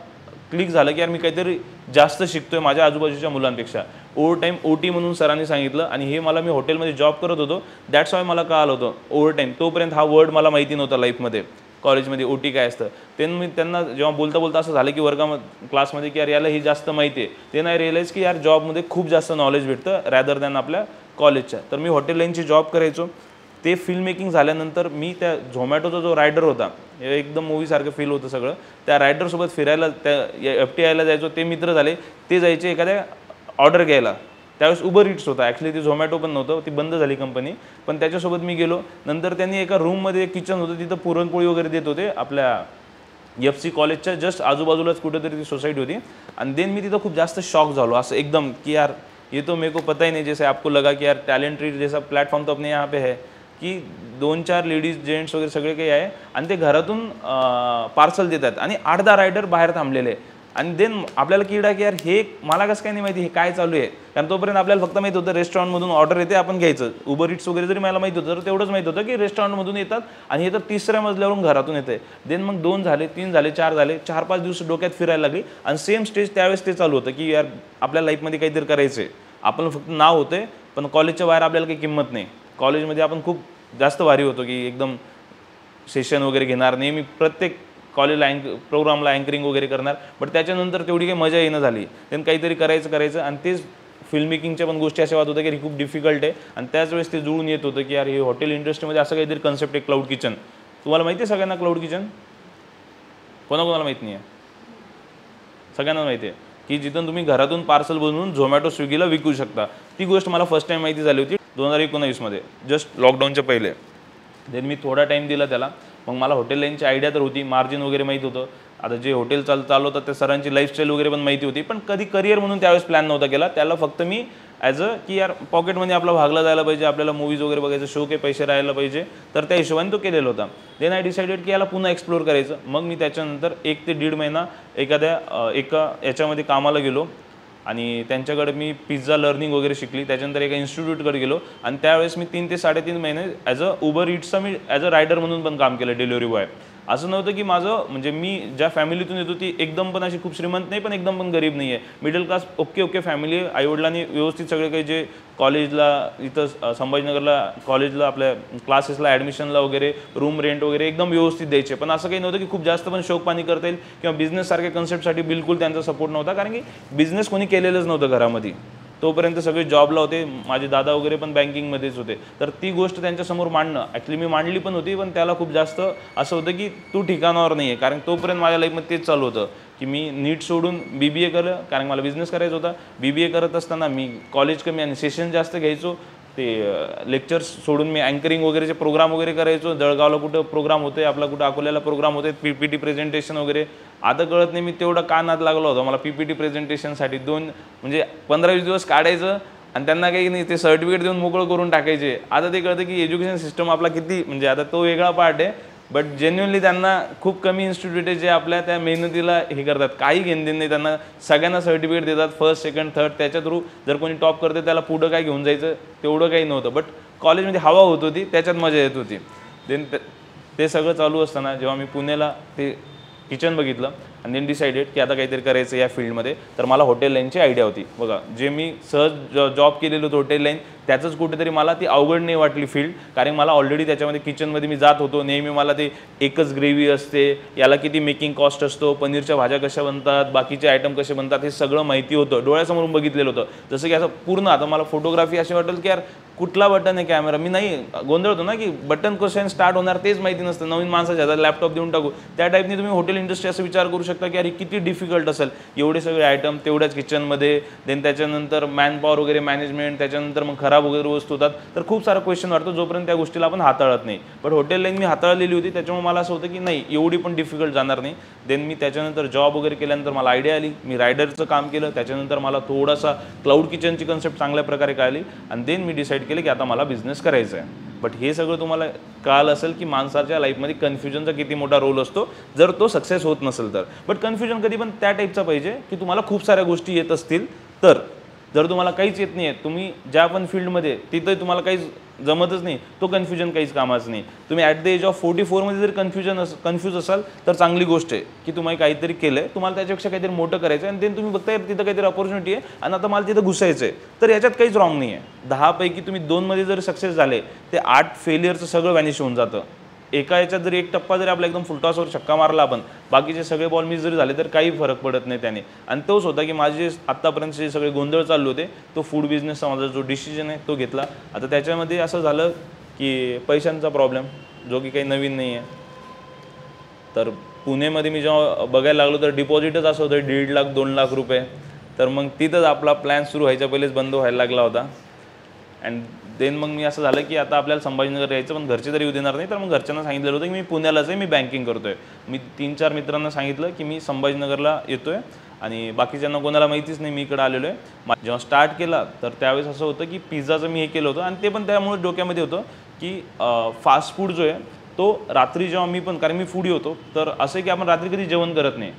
[SPEAKER 1] क्लिक झालं की यार मी काहीतरी जास्त शिकतोय माझ्या आजूबाजूच्या मुलांपेक्षा. ओव्हर टाईम OT म्हणून सरांनी सांगितलं आणि हे मला, मी हॉटेलमध्ये जॉब करत होतो, दॅट्स वाय मला कळालं होतं ओव्हर टाईम. तोपर्यंत हा वर्ड मला माहिती नव्हता लाईफमध्ये, कॉलेजमध्ये OT काय असतं. ते मी त्यांना जेव्हा बोलता असं झालं की क्लासमध्ये की यार याला ही जास्त माहिती आहे, ते नाही रिअलाईज की यार जॉबमध्ये खूप जास्त नॉलेज भेटतं रॅदर दॅन आपल्या कॉलेजच्या. तर मी हॉटेल लाईनची जॉब करायचो. ते फिल्म मेकिंग झाल्यानंतर मी त्या झोमॅटोचा जो रायडर होता, एकदम मूवीसारखं फील होतं सगळं, त्या रायडरसोबत फिरायला त्या FTIला जायचो. ते मित्र झाले, ते जायचे एखाद्या ऑर्डर घ्यायला. त्यावेळेस उबर इट्स होता, ॲक्च्युली ती झोमॅटो पण नव्हतं, ती बंद झाली कंपनी. पण त्याच्यासोबत मी गेलो. नंतर त्यांनी एका रूममध्ये किचन होतं, तिथं पुरणपोळी वगैरे देत होते. आपल्या FC कॉलेजच्या जस्ट आजूबाजूलाच कुठेतरी ती सोसायटी होती. आणि देन मी तिथं खूप जास्त शॉक झालो, असं एकदम की यार ये तो मेरे को पता ही नहीं, जैसे आपको लगा कि यार टॅलेंट ट्री जैसा प्लॅटफॉर्म तो अपने यहाँ पे है, की 2-4 लेडीज जेंट्स वगैरे सगळे काही आहे आणि ते घरातून पार्सल देतात आणि 8-10 रायडर बाहेर थांबलेले. आणि देन आपल्याला किडा की यार हे मला कसं काय नाही माहिती हे काय चालू आहे. कारण तोपर्यंत आपल्याला फक्त माहिती होतं रेस्टॉरंटमधून ऑर्डर येते, आपण घ्यायचं. उबर इट्स वगैरे जरी मला माहिती होतं तर तेवढंच माहिती होतं की रेस्टॉरंटमधून येतात आणि हे तर 3ऱ्या मजल्यावरून घरातून येते. देन मग 2 झाले, 3 झाले, 4 झाले, 4-5 दिवस डोक्यात फिरायला लागली. आणि सेम स्टेज त्यावेळेस ते चालू होतं की यार आपल्या लाईफमध्ये काहीतरी करायचं आहे. आपण फक्त नाव होते पण कॉलेजच्या बाहेर आपल्याला काही किंमत नाही. कॉलेजमध्ये आपण खूप जास्त भारी होतो की एकदम सेशन वगैरे घेणार, नेहमी प्रत्येक कॉलेजला प्रोग्रामला अँकरिंग वगैरे करणार. बट त्याच्यानंतर तेवढी काही मजा येणं झाली. त्यांनी काहीतरी करायचं. आणि तेच फिल्म मेकिंगच्या पण गोष्टी अशा वाटत होत्या की खूप डिफिकल्ट आहे. आणि त्याच वेळेस ते जुळून येत होतं की यार हे हॉटेल इंडस्ट्रीमध्ये असं काहीतरी कन्सेप्ट आहे, क्लाउड किचन. तुम्हाला माहिती आहे सगळ्यांना क्लाउड किचन कोणाकोणाला माहीत नाही आहे? सगळ्यांना माहिती आहे की जिथून तुम्ही घरातून पार्सल बनवून झोमॅटो स्विगीला विकू शकता. ती गोष्ट मला फर्स्ट टाईम माहिती झाली होती 2019मध्ये, जस्ट लॉकडाऊनच्या पहिले. देन मी थोडा टाईम दिला त्याला. मग मला हॉटेल लाईनची आयडिया तर होती, मार्जिन वगैरे माहीत होतं. आता जे हॉटेल चालवतात त्या सरांची लाईफस्टाईल वगैरे पण माहिती होती, पण कधी करिअर म्हणून त्यावेळेस प्लॅन नव्हता केला. त्याला फक्त मी ॲज की यार पॉकेटमध्ये आपला भागला जायला पाहिजे, आपल्याला मूवीज वगैरे बघायचं, शो के पैसे राहायला पाहिजे, तर त्या हिशोबाने तो केलेला होता. देन आय डिसाइडेड की याला पुन्हा एक्सप्लोर करायचं. मग मी त्याच्यानंतर 1 ते 1.5 महिना एका याच्यामध्ये कामाला गेलो आणि त्यांच्याकडे मी पिझ्झा लर्निंग वगैरे शिकली. त्याच्यानंतर एका इन्स्टिट्यूटकडे गेलो आणि त्यावेळेस मी 3 ते 3.5 महिने ॲज उबर ईट्सचा मी ॲज रायडर म्हणून पण काम केलं, डिलिव्हरी बॉय. असं नव्हतं की माझं म्हणजे मी ज्या फॅमिलीतून येतो ती एकदम पण अशी खूप श्रीमंत नाही, पण एकदम पण गरीब नाही आहे, मिडल क्लास ओके फॅमिली आहे. आईवडिलांनी व्यवस्थित सगळे काही जे कॉलेजला इथं संभाजीनगरला कॉलेजला आपल्या क्लासेसला ॲडमिशनला वगैरे रूम रेंट वगैरे एकदम व्यवस्थित द्यायचे. पण असं काही नव्हतं की खूप जास्त पण शौकपाणी करता येईल किंवा बिझनेससारख्या कन्सेप्टसाठी बिलकुल त्यांचा सपोर्ट नव्हता, कारण की बिझनेस कोणी केलेलंच नव्हतं घरामध्ये. तोपर्यंत सगळे जॉबला होते, माझे दादा वगैरे पण बँकिंगमध्येच होते. तर ती गोष्ट त्यांच्यासमोर मांडणं ॲक्च्युली मी मांडली पण होती, पण त्याला खूप जास्त असं होतं की तू ठिकाणावर नाही आहे. कारण तोपर्यंत माझ्या लाईफमध्ये तेच चालू होतं की मी नीट सोडून BBA केलं, कारण मला बिझनेस करायचा होता. BBA करत असताना मी कॉलेज कमी आणि सेशन जास्त घ्यायचो. ते लेक्चर्स सोडून मी अँकरिंग वगैरेचे प्रोग्राम वगैरे करायचो. जळगावला कुठं प्रोग्राम होते, आपला कुठं अकोल्याला प्रोग्राम होते, PPT प्रेझेंटेशन वगैरे. आता कळत नाही मी तेवढा का नाद लागला होता मला PPT प्रेझेंटेशनसाठी. 2 म्हणजे 15-20 दिवस काढायचं आणि त्यांना काही नाही ते सर्टिफिकेट देऊन मोकळं करून टाकायचे. आता ते कळतं की एज्युकेशन सिस्टम आपला किती म्हणजे आता तो वेगळा पार्ट आहे, बट जेन्युअनली त्यांना खूप कमी इन्स्टिट्यूट आहे जे आपल्या त्या मेहनतीला हे करतात, काही घेणदेण नाही त्यांना. सगळ्यांना सर्टिफिकेट देतात, फर्स्ट सेकंड थर्ड, त्याच्या थ्रू जर कोणी टॉप करते त्याला पुढं काय घेऊन जायचं तेवढं काही नव्हतं. बट कॉलेजमध्ये हवा होत होती, त्याच्यात मजा येत होती. देन ते सगळं चालू असताना जेव्हा मी पुण्याला ते किचन बघितलं आणि देन डिसाइडेड की आता काहीतरी करायचं या फील्डमध्ये. तर मला हॉटेल लाईनची आयडिया होती. बघा जे मी सहज जॉब केलेलं होतं हॉटेल लाईन, त्याचंच कुठेतरी मला ती अवघड नाही वाटली फील्ड, कारण मला ऑलरेडी त्याच्यामध्ये किचनमध्ये मी जात होतो नेहमी. मला ते एकच ग्रेव्ही असते, याला किती मेकिंग कॉस्ट असतो, पनीरच्या भाज्या कशा बनतात, बाकीचे आयटम कसे बनतात, हे सगळं माहिती होतं, डोळ्यासमोरून बघितलेलं होतं. जसं की असं पूर्ण आता मला फोटोग्राफी अशी वाटेल की यार कुठला बटन आहे कॅमेरा, मी नाही गोंधळतो ना की बटन कसं स्टार्ट होणार तेच माहिती नसतं. नवीन माणसाच्या हातात लॅपटॉप देऊन टाकू, त्या टाईपने तुम्ही हॉटेल इंडस्ट्री असं विचार करू शकता की अरे किती डिफिकल्ट असेल, एवढे सगळे आयटम तेवढ्याच किचनमध्ये. देन त्याच्यानंतर मॅनपॉवर वगैरे मॅनेजमेंट, त्याच्यानंतर मग खराब वगैरे वस्तू होतात. तर खूप सारा क्वेश्चन वाटतो जोपर्यंत त्या गोष्टीला आपण हाताळत नाही. बट हॉटेल लाईन मी हाताळलेली होती, त्याच्यामुळे मला असं होतं की नाही एवढी पण डिफिकल्ट जाणार नाही. देन मी त्याच्यानंतर जॉब वगैरे केल्यानंतर मला आयडिया आली, मी रायडरचं काम केलं. त्याच्यानंतर मला थोडासा क्लाउड किचनची कन्सेप्ट चांगल्या प्रकारे कळली आणि देन मी डिसाईड केलं की आता मला बिझनेस करायचा आहे. बट हे सगळं तुम्हाला कळलं असेल की माणसाच्या लाईफमध्ये कन्फ्युजनचा किती मोठा रोल असतो जर तो सक्सेस होत नसेल तर. बट कन्फ्युजन कधी पण त्या टाईपचा पाहिजे की तुम्हाला खूप साऱ्या गोष्टी येत असतील तर. जर तुम्हाला काहीच येत नाही आहे, तुम्ही ज्या पण फील्डमध्ये तिथं तुम्हाला काहीच जमतच नाही, तो कन्फ्युजन काहीच कामाचं नाही. तुम्ही ॲट द एज ऑफ 44मध्ये जर कन्फ्यूज असाल तर चांगली गोष्ट आहे की तुम्ही काहीतरी केलं आहे, तुम्हाला त्याच्यापेक्षा काहीतरी मोठं करायचं आहे आणि देन तुम्ही बघताय तिथं काहीतरी अपॉर्च्युनिटी आहे आणि आता मला तिथं घुसायचं आहे, तर याच्यात काहीच रॉंग नाही आहे. 10 पैकी तुम्ही 2मध्ये जर सक्सेस झाले ते 8 फेलियरचं सगळं वॅनिश होऊन जातं. एका याच्यात जरी एक टप्पा जरी आपला एकदम फुलटॉसवर छक्का मारला आपण, बाकीचे सगळे बॉल मिस जरी झाले तर काही फरक पडत नाही त्याने. आणि तोच होता की माझे आत्तापर्यंतचे सगळे गोंधळ चालू होते, तो फूड बिझनेसचा माझा जो डिसिजन आहे तो घेतला. आता त्याच्यामध्ये असं झालं की पैशांचा प्रॉब्लेम जो की काही नवीन नाही आहे. तर पुणेमध्ये मी जेव्हा बघायला लागलो तर डिपॉझिटच असं होतं 1.5 लाख 2 लाख रुपये. तर मग तिथंच आपला प्लॅन सुरू व्हायच्या पहिलेच बंद व्हायला लागला होता. अँड देन मग मी असं झालं की आता आपल्याला संभाजीनगर यायचं, पण घरचे तरी येऊ देणार नाही. तर मग घरच्यांना सांगितलेलं होतं की मी पुण्यालाच आहे, मी बँकिंग करतो आहे. मी 3-4 मित्रांना सांगितलं की मी संभाजीनगरला येतो आहे आणि बाकीच्यांना कोणाला माहितीच नाही मी इकडं आलेलो आहे. जेव्हा स्टार्ट केला तर त्यावेळेस असं होतं की पिझ्झाचं मी हे केलं होतं आणि ते पण त्यामुळे डोक्यामध्ये होतं की फास्ट फूड जो आहे तो रात्री जेव्हा मी पण, कारण मी फूडी होतो, तर असं की आपण रात्री कधी जेवण करत नाही,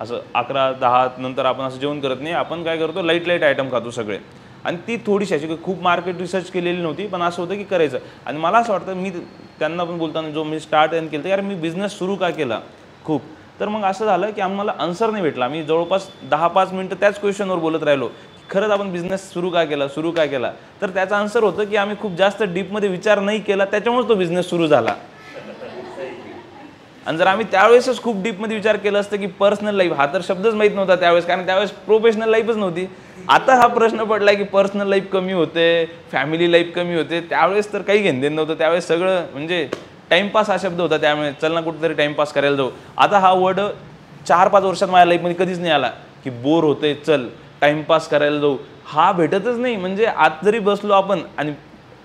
[SPEAKER 1] असं 11-10 नंतर आपण असं जेवण करत नाही. आपण काय करतो लाईट आयटम खातो सगळे. आणि ती थोडीशी अशी खूप मार्केट रिसर्च केलेली नव्हती, पण असं होतं की करायचं. आणि मला असं वाटतं मी त्यांना पण बोलताना जो मी स्टार्ट केलं तर यार मी बिझनेस सुरू का केला खूप. तर मग असं झालं की आम्हाला आन्सर नाही भेटला. मी जवळपास 10-5 मिनटं त्याच क्वेश्चनवर बोलत राहिलो की खरंच आपण बिझनेस सुरू का केला. तर त्याचं आन्सर होतं की आम्ही खूप जास्त डीपमध्ये विचार नाही केला, त्याच्यामुळे तो बिझनेस सुरू झाला. आणि जर आम्ही त्यावेळेसच खूप डीपमध्ये विचार केला असतं की पर्सनल लाईफ, हा तर शब्दच माहीत नव्हता त्यावेळेस, कारण त्यावेळेस प्रोफेशनल लाईफच नव्हती. आता हा प्रश्न पडला की पर्सनल लाईफ कमी होते, फॅमिली लाईफ कमी होते. त्यावेळेस तर काही घेणदेण नव्हतं. त्यावेळेस सगळं म्हणजे टाईमपास हा शब्द होता. त्यामुळे चल ना कुठेतरी टाईमपास करायला जाऊ. आता हा वर्ड 4-5 वर्षात माझ्या लाईफमध्ये कधीच नाही आला की बोर होते चल टाइमपास करायला जाऊ, हा भेटतच नाही. म्हणजे आज जरी बसलो आपण आणि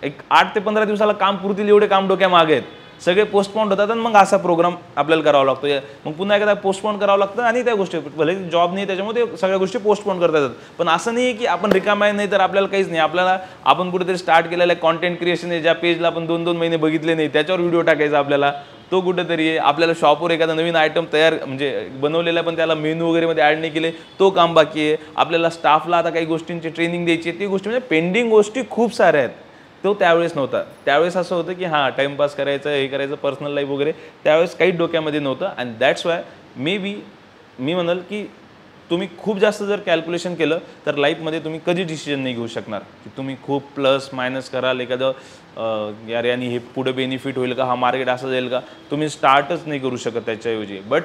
[SPEAKER 1] एक 8 ते 15 दिवसाला काम पुरतील एवढे काम डोक्या मागे आहेत, सगळे पोस्टपोन होतात आणि मग असा प्रोग्राम आपल्याला करावा लागतो. मग पुन्हा एकदा पोस्टपोन करावं लागतं आणि त्या गोष्टी भले जॉब नाही त्याच्यामुळे सगळ्या गोष्टी पोस्टपोन करता येतात. पण असं नाही की आपण रिकाम आहे नाही तर आपल्याला काहीच नाही. आपल्याला आपण कुठेतरी स्टार्ट केलेलं आहे कॉन्टेंट क्रिएशन आहे, ज्या पेजला आपण 2-2 महिने बघितले नाही त्याच्यावर व्हिडिओ टाकायचा आपल्याला, तो कुठेतरी आहे. आपल्याला शॉपवर एखादा नवीन आयटम तयार म्हणजे बनवलेला पण त्याला मेनू वगैरे मध्ये ॲड नाही केले, तो काम बाकी आहे. आपल्याला स्टाफला आता काही गोष्टींची ट्रेनिंग द्यायची आहे, ती गोष्टी म्हणजे पेंडिंग गोष्टी खूप साऱ्या आहेत. तो त्यावेळेस नव्हता. त्यावेळेस असं होतं की हां टाइमपास करायचं, हे करायचं, पर्सनल लाईफ वगैरे त्यावेळेस काहीच डोक्यामध्ये नव्हतं. And that's why maybe मी म्हणाल की तुम्ही खूप जास्त जर कॅल्क्युलेशन केलं तर लाईफमध्ये तुम्ही कधी डिसिजन नाही घेऊ शकणार. की तुम्ही खूप प्लस मायनस कराल, एखादं यार यानी हे पुढे बेनिफिट होईल का, हा मार्केट असं जाईल का, तुम्ही स्टार्टच नाही करू शकत त्याच्याऐवजी. बट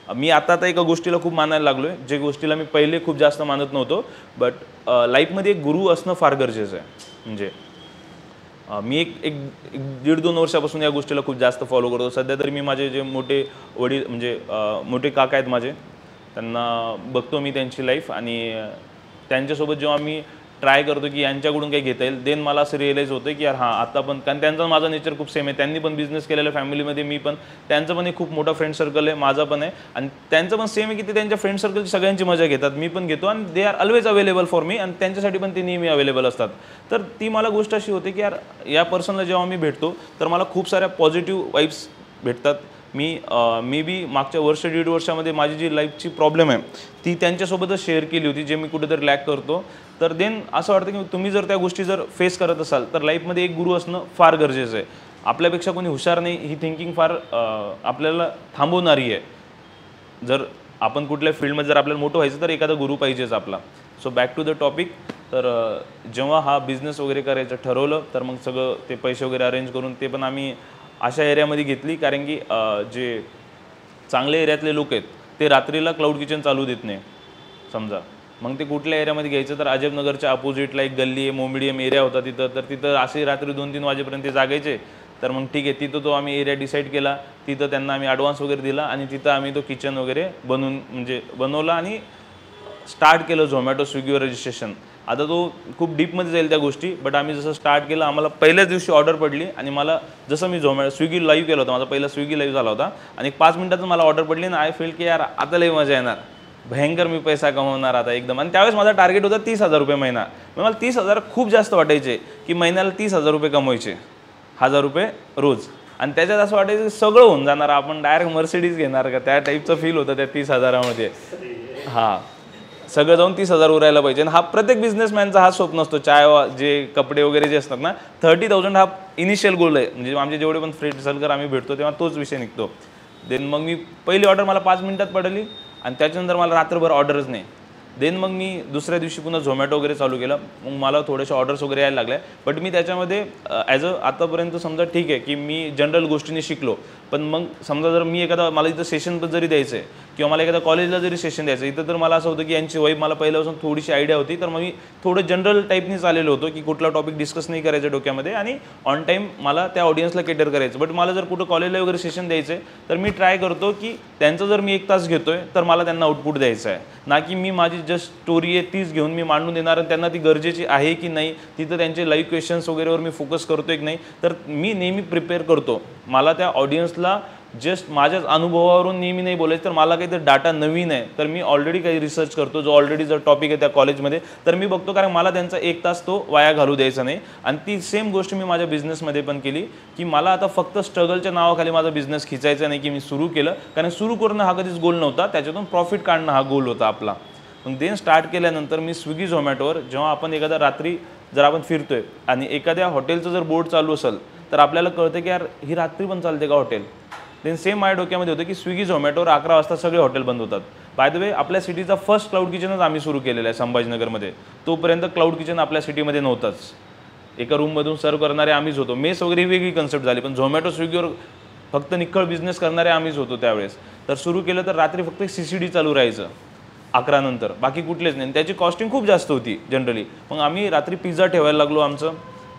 [SPEAKER 1] मी आता एका गोष्टीला खूप मानायला लागलो आहे, जे गोष्टीला मी पहिले खूप जास्त मानत नव्हतो. बट लाईफमध्ये एक गुरु असणं फार गरजेचं आहे. म्हणजे मी एक 1.5-2 वर्षापासून या गोष्टीला खूप जास्त फॉलो करतो. सध्या तरी मी माझे जे मोठे वडील म्हणजे मोठे काका आहेत माझे, त्यांना बघतो मी त्यांची लाईफ आणि त्यांच्यासोबत जेव्हा मी ट्राय करतो की यांच्याकडून काही घेता येईल, देन मला असं रिअलाईज होतं की यार हां आता पण, कारण त्यांचा माझा नेचर खूप सेम आहे. त्यांनी पण बिझनेस केलेला फॅमिलीमध्ये, मी पण, त्यांचं पण एक खूप मोठा फ्रेंड सर्कल आहे, माझा पण आहे. आणि त्यांचं पण सेम आहे की ते त्यांच्या फ्रेंड सर्कलची सगळ्यांची मजा घेतात, मी पण घेतो. आणि they are always available for me, आणि त्यांच्यासाठी पण ते नेहमी अवेलेबल असतात. तर ती मला गोष्ट अशी होते की यार या पर्सनला जेव्हा मी भेटतो तर मला खूप साऱ्या पॉझिटिव्ह वाईब्स भेटतात. मी मे बी मागच्या 1.5 वर्षामध्ये माझी जी लाईफची प्रॉब्लेम आहे ती त्यांच्यासोबतच शेअर केली होती, जे मी कुठेतरी लॅक करतो. तर देन असं वाटतं की तुम्ही जर त्या गोष्टी जर फेस करत असाल तर लाईफमध्ये एक गुरु असणं फार गरजेचं आहे. आपल्यापेक्षा कोणी हुशार नाही ही थिंकिंग फार आपल्याला थांबवणारी आहे. जर आपण कुठल्या फील्डमध्ये जर आपल्याला मोठं व्हायचं तर एखादा गुरु पाहिजेच आपला. So back to the topic. तर जेव्हा हा बिझनेस वगैरे करायचं ठरवलं तर मग सगळं ते पैसे वगैरे अरेंज करून ते पण आम्ही अशा एरियामध्ये घेतली, कारण की जे चांगल्या एरियातले लोक आहेत ते रात्रीला क्लाउड किचन चालू देत नाही समजा. मग ते कुठल्या एरियामध्ये घ्यायचं तर अजबनगरच्या अपोजिटला एक गल्ली आहे, मोमिडियम एरिया होता तिथं. तर तिथं असे रात्री 2-3 वाजेपर्यंत जागायचे. तर मग ठीक आहे, तिथं तो आम्ही एरिया डिसाईड केला, तिथं त्यांना आम्ही ॲडव्हान्स वगैरे दिला आणि तिथं आम्ही तो किचन वगैरे बनवला आणि स्टार्ट केलं झोमॅटो स्विगीवर रजिस्ट्रेशन. आता तो खूप डीपमध्ये जाईल त्या गोष्टी, बट आम्ही जसं स्टार्ट केलं आम्हाला पहिल्याच दिवशी ऑर्डर पडली. आणि मला जसं मी स्विगी लाईव्ह केलं होतं, माझा पहिला स्विगी लाईव्ह झाला होता आणि 5 मिनिटातच मला ऑर्डर पडली आणि आय फील की यार आता लई मजा येणार, भयंकर मी पैसा कमवणार आता एकदम. आणि त्यावेळेस माझा टार्गेट होता 30,000 रुपये महिना. मला 30,000 खूप जास्त वाटायचे की महिन्याला 30,000 रुपये कमवायचे, 1,000 रुपये रोज. आणि त्याच्यात असं वाटायचं की सगळं होऊन जाणार, आपण डायरेक्ट मर्सिडीज घेणार का, त्या टाईपचं फील होतं त्या 30,000मध्ये. हां, सगळं जाऊन 30,000 उरायला पाहिजे. आणि हा प्रत्येक बिझनेसमॅनचा हा स्वप्न असतो. जे कपडे वगैरे जे असतात ना, 30,000 हा इनिशियल गोल आहे. म्हणजे आमचे जेवढे पण फ्रेंड सर्कल आम्ही भेटतो तेव्हा तोच विषय निघतो. देन मग मी पहिली ऑर्डर मला 5 मिनिटात पडली आणि त्याच्यानंतर मला रात्रभर ऑर्डरच नाही. देन मग मी दुसऱ्या दिवशी पुन्हा झोमॅटो वगैरे चालू केलं. मग मला थोडेसे ऑर्डर्स वगैरे यायला लागले. बट मी त्याच्यामध्ये आतापर्यंत समजा ठीक आहे की मी जनरल गोष्टींनी शिकलो. पण मग समजा जर मी एखादा मला इथं सेशन जरी द्यायचं आहे किंवा मला एखादा कॉलेजला जरी सेशन द्यायचं इथं, तर मला असं होतं की यांची वाईब मला पहिल्यापासून थोडीशी आयडिया होती. तर मग मी थोडं जनरल टाईपनी चाललेलो होतो की कुठला टॉपिक डिस्कस नाही करायचं डोक्यामध्ये आणि ऑन टाईम मला त्या ऑडियन्सला केटर करायचं. बट मला जर कुठं कॉलेजला वगैरे सेशन द्यायचं आहे तर मी ट्राय करतो की त्यांचं जर मी 1 तास घेतोय तर मला त्यांना आउटपुट द्यायचं आहे, ना की मी माझी जस्ट स्टोरी आहे तीच घेऊन मी मांडून देणार आणि त्यांना ती गरजेची आहे की नाही, तिथं त्यांचे लाईव्ह क्वेश्चन्स वगैरेवर मी फोकस करतोय की नाही. तर मी नेहमी प्रिपेअर करतो. मला त्या ऑडियन्सला जस्ट माझ्याच अनुभवावरून नेहमी नाही बोलायचं. तर मला काहीतरी डाटा नवीन आहे तर मी ऑलरेडी काही रिसर्च करतो, जो ऑलरेडी जर टॉपिक आहे त्या कॉलेजमध्ये तर मी बघतो, कारण मला त्यांचा 1 तास तो वाया घालू द्यायचा नाही. आणि ती सेम गोष्ट मी माझ्या बिझनेसमध्ये पण केली की मला आता फक्त स्ट्रगलच्या नावाखाली माझा बिझनेस खिचायचा नाही की मी सुरू केलं, कारण सुरू करणं हा कधीच गोल नव्हता, त्याच्यातून प्रॉफिट काढणं हा गोल होता आपला. मग देन स्टार्ट केल्यानंतर मी स्विगी झोमॅटोवर जेव्हा आपण एखादा रात्री जर आपण फिरतोय आणि एखाद्या हॉटेलचं जर बोर्ड चालू असेल तर आपल्याला कळतं की यार ही रात्री पण चालते का हॉटेल. देन सेम माझ्या डोक्यामध्ये होतं की स्विगी झोमॅटोवर 11 वाजता सगळे हॉटेल बंद होतात. बाय द वे आपल्या सिटीचा फर्स्ट क्लाउड किचनच आम्ही सुरू केलेला आहे संभाजीनगरमध्ये. तोपर्यंत क्लाउड किचन आपल्या सिटीमध्ये नव्हतंच. एका रूममधून सर्व करणारे आम्हीच होतो. मेस वगैरे ही वेगळी कन्सेप्ट झाली, पण झोमॅटो स्विगीवर फक्त निखळ बिझनेस करणारे आम्हीच होतो त्यावेळेस. तर सुरू केलं तर रात्री फक्त CCD चालू राहायचं 11 नंतर, बाकी कुठलेच नाही. त्याची कॉस्टिंग खूप जास्त होती जनरली. मग आम्ही रात्री पिझ्झा ठेवायला लागलो आमचं.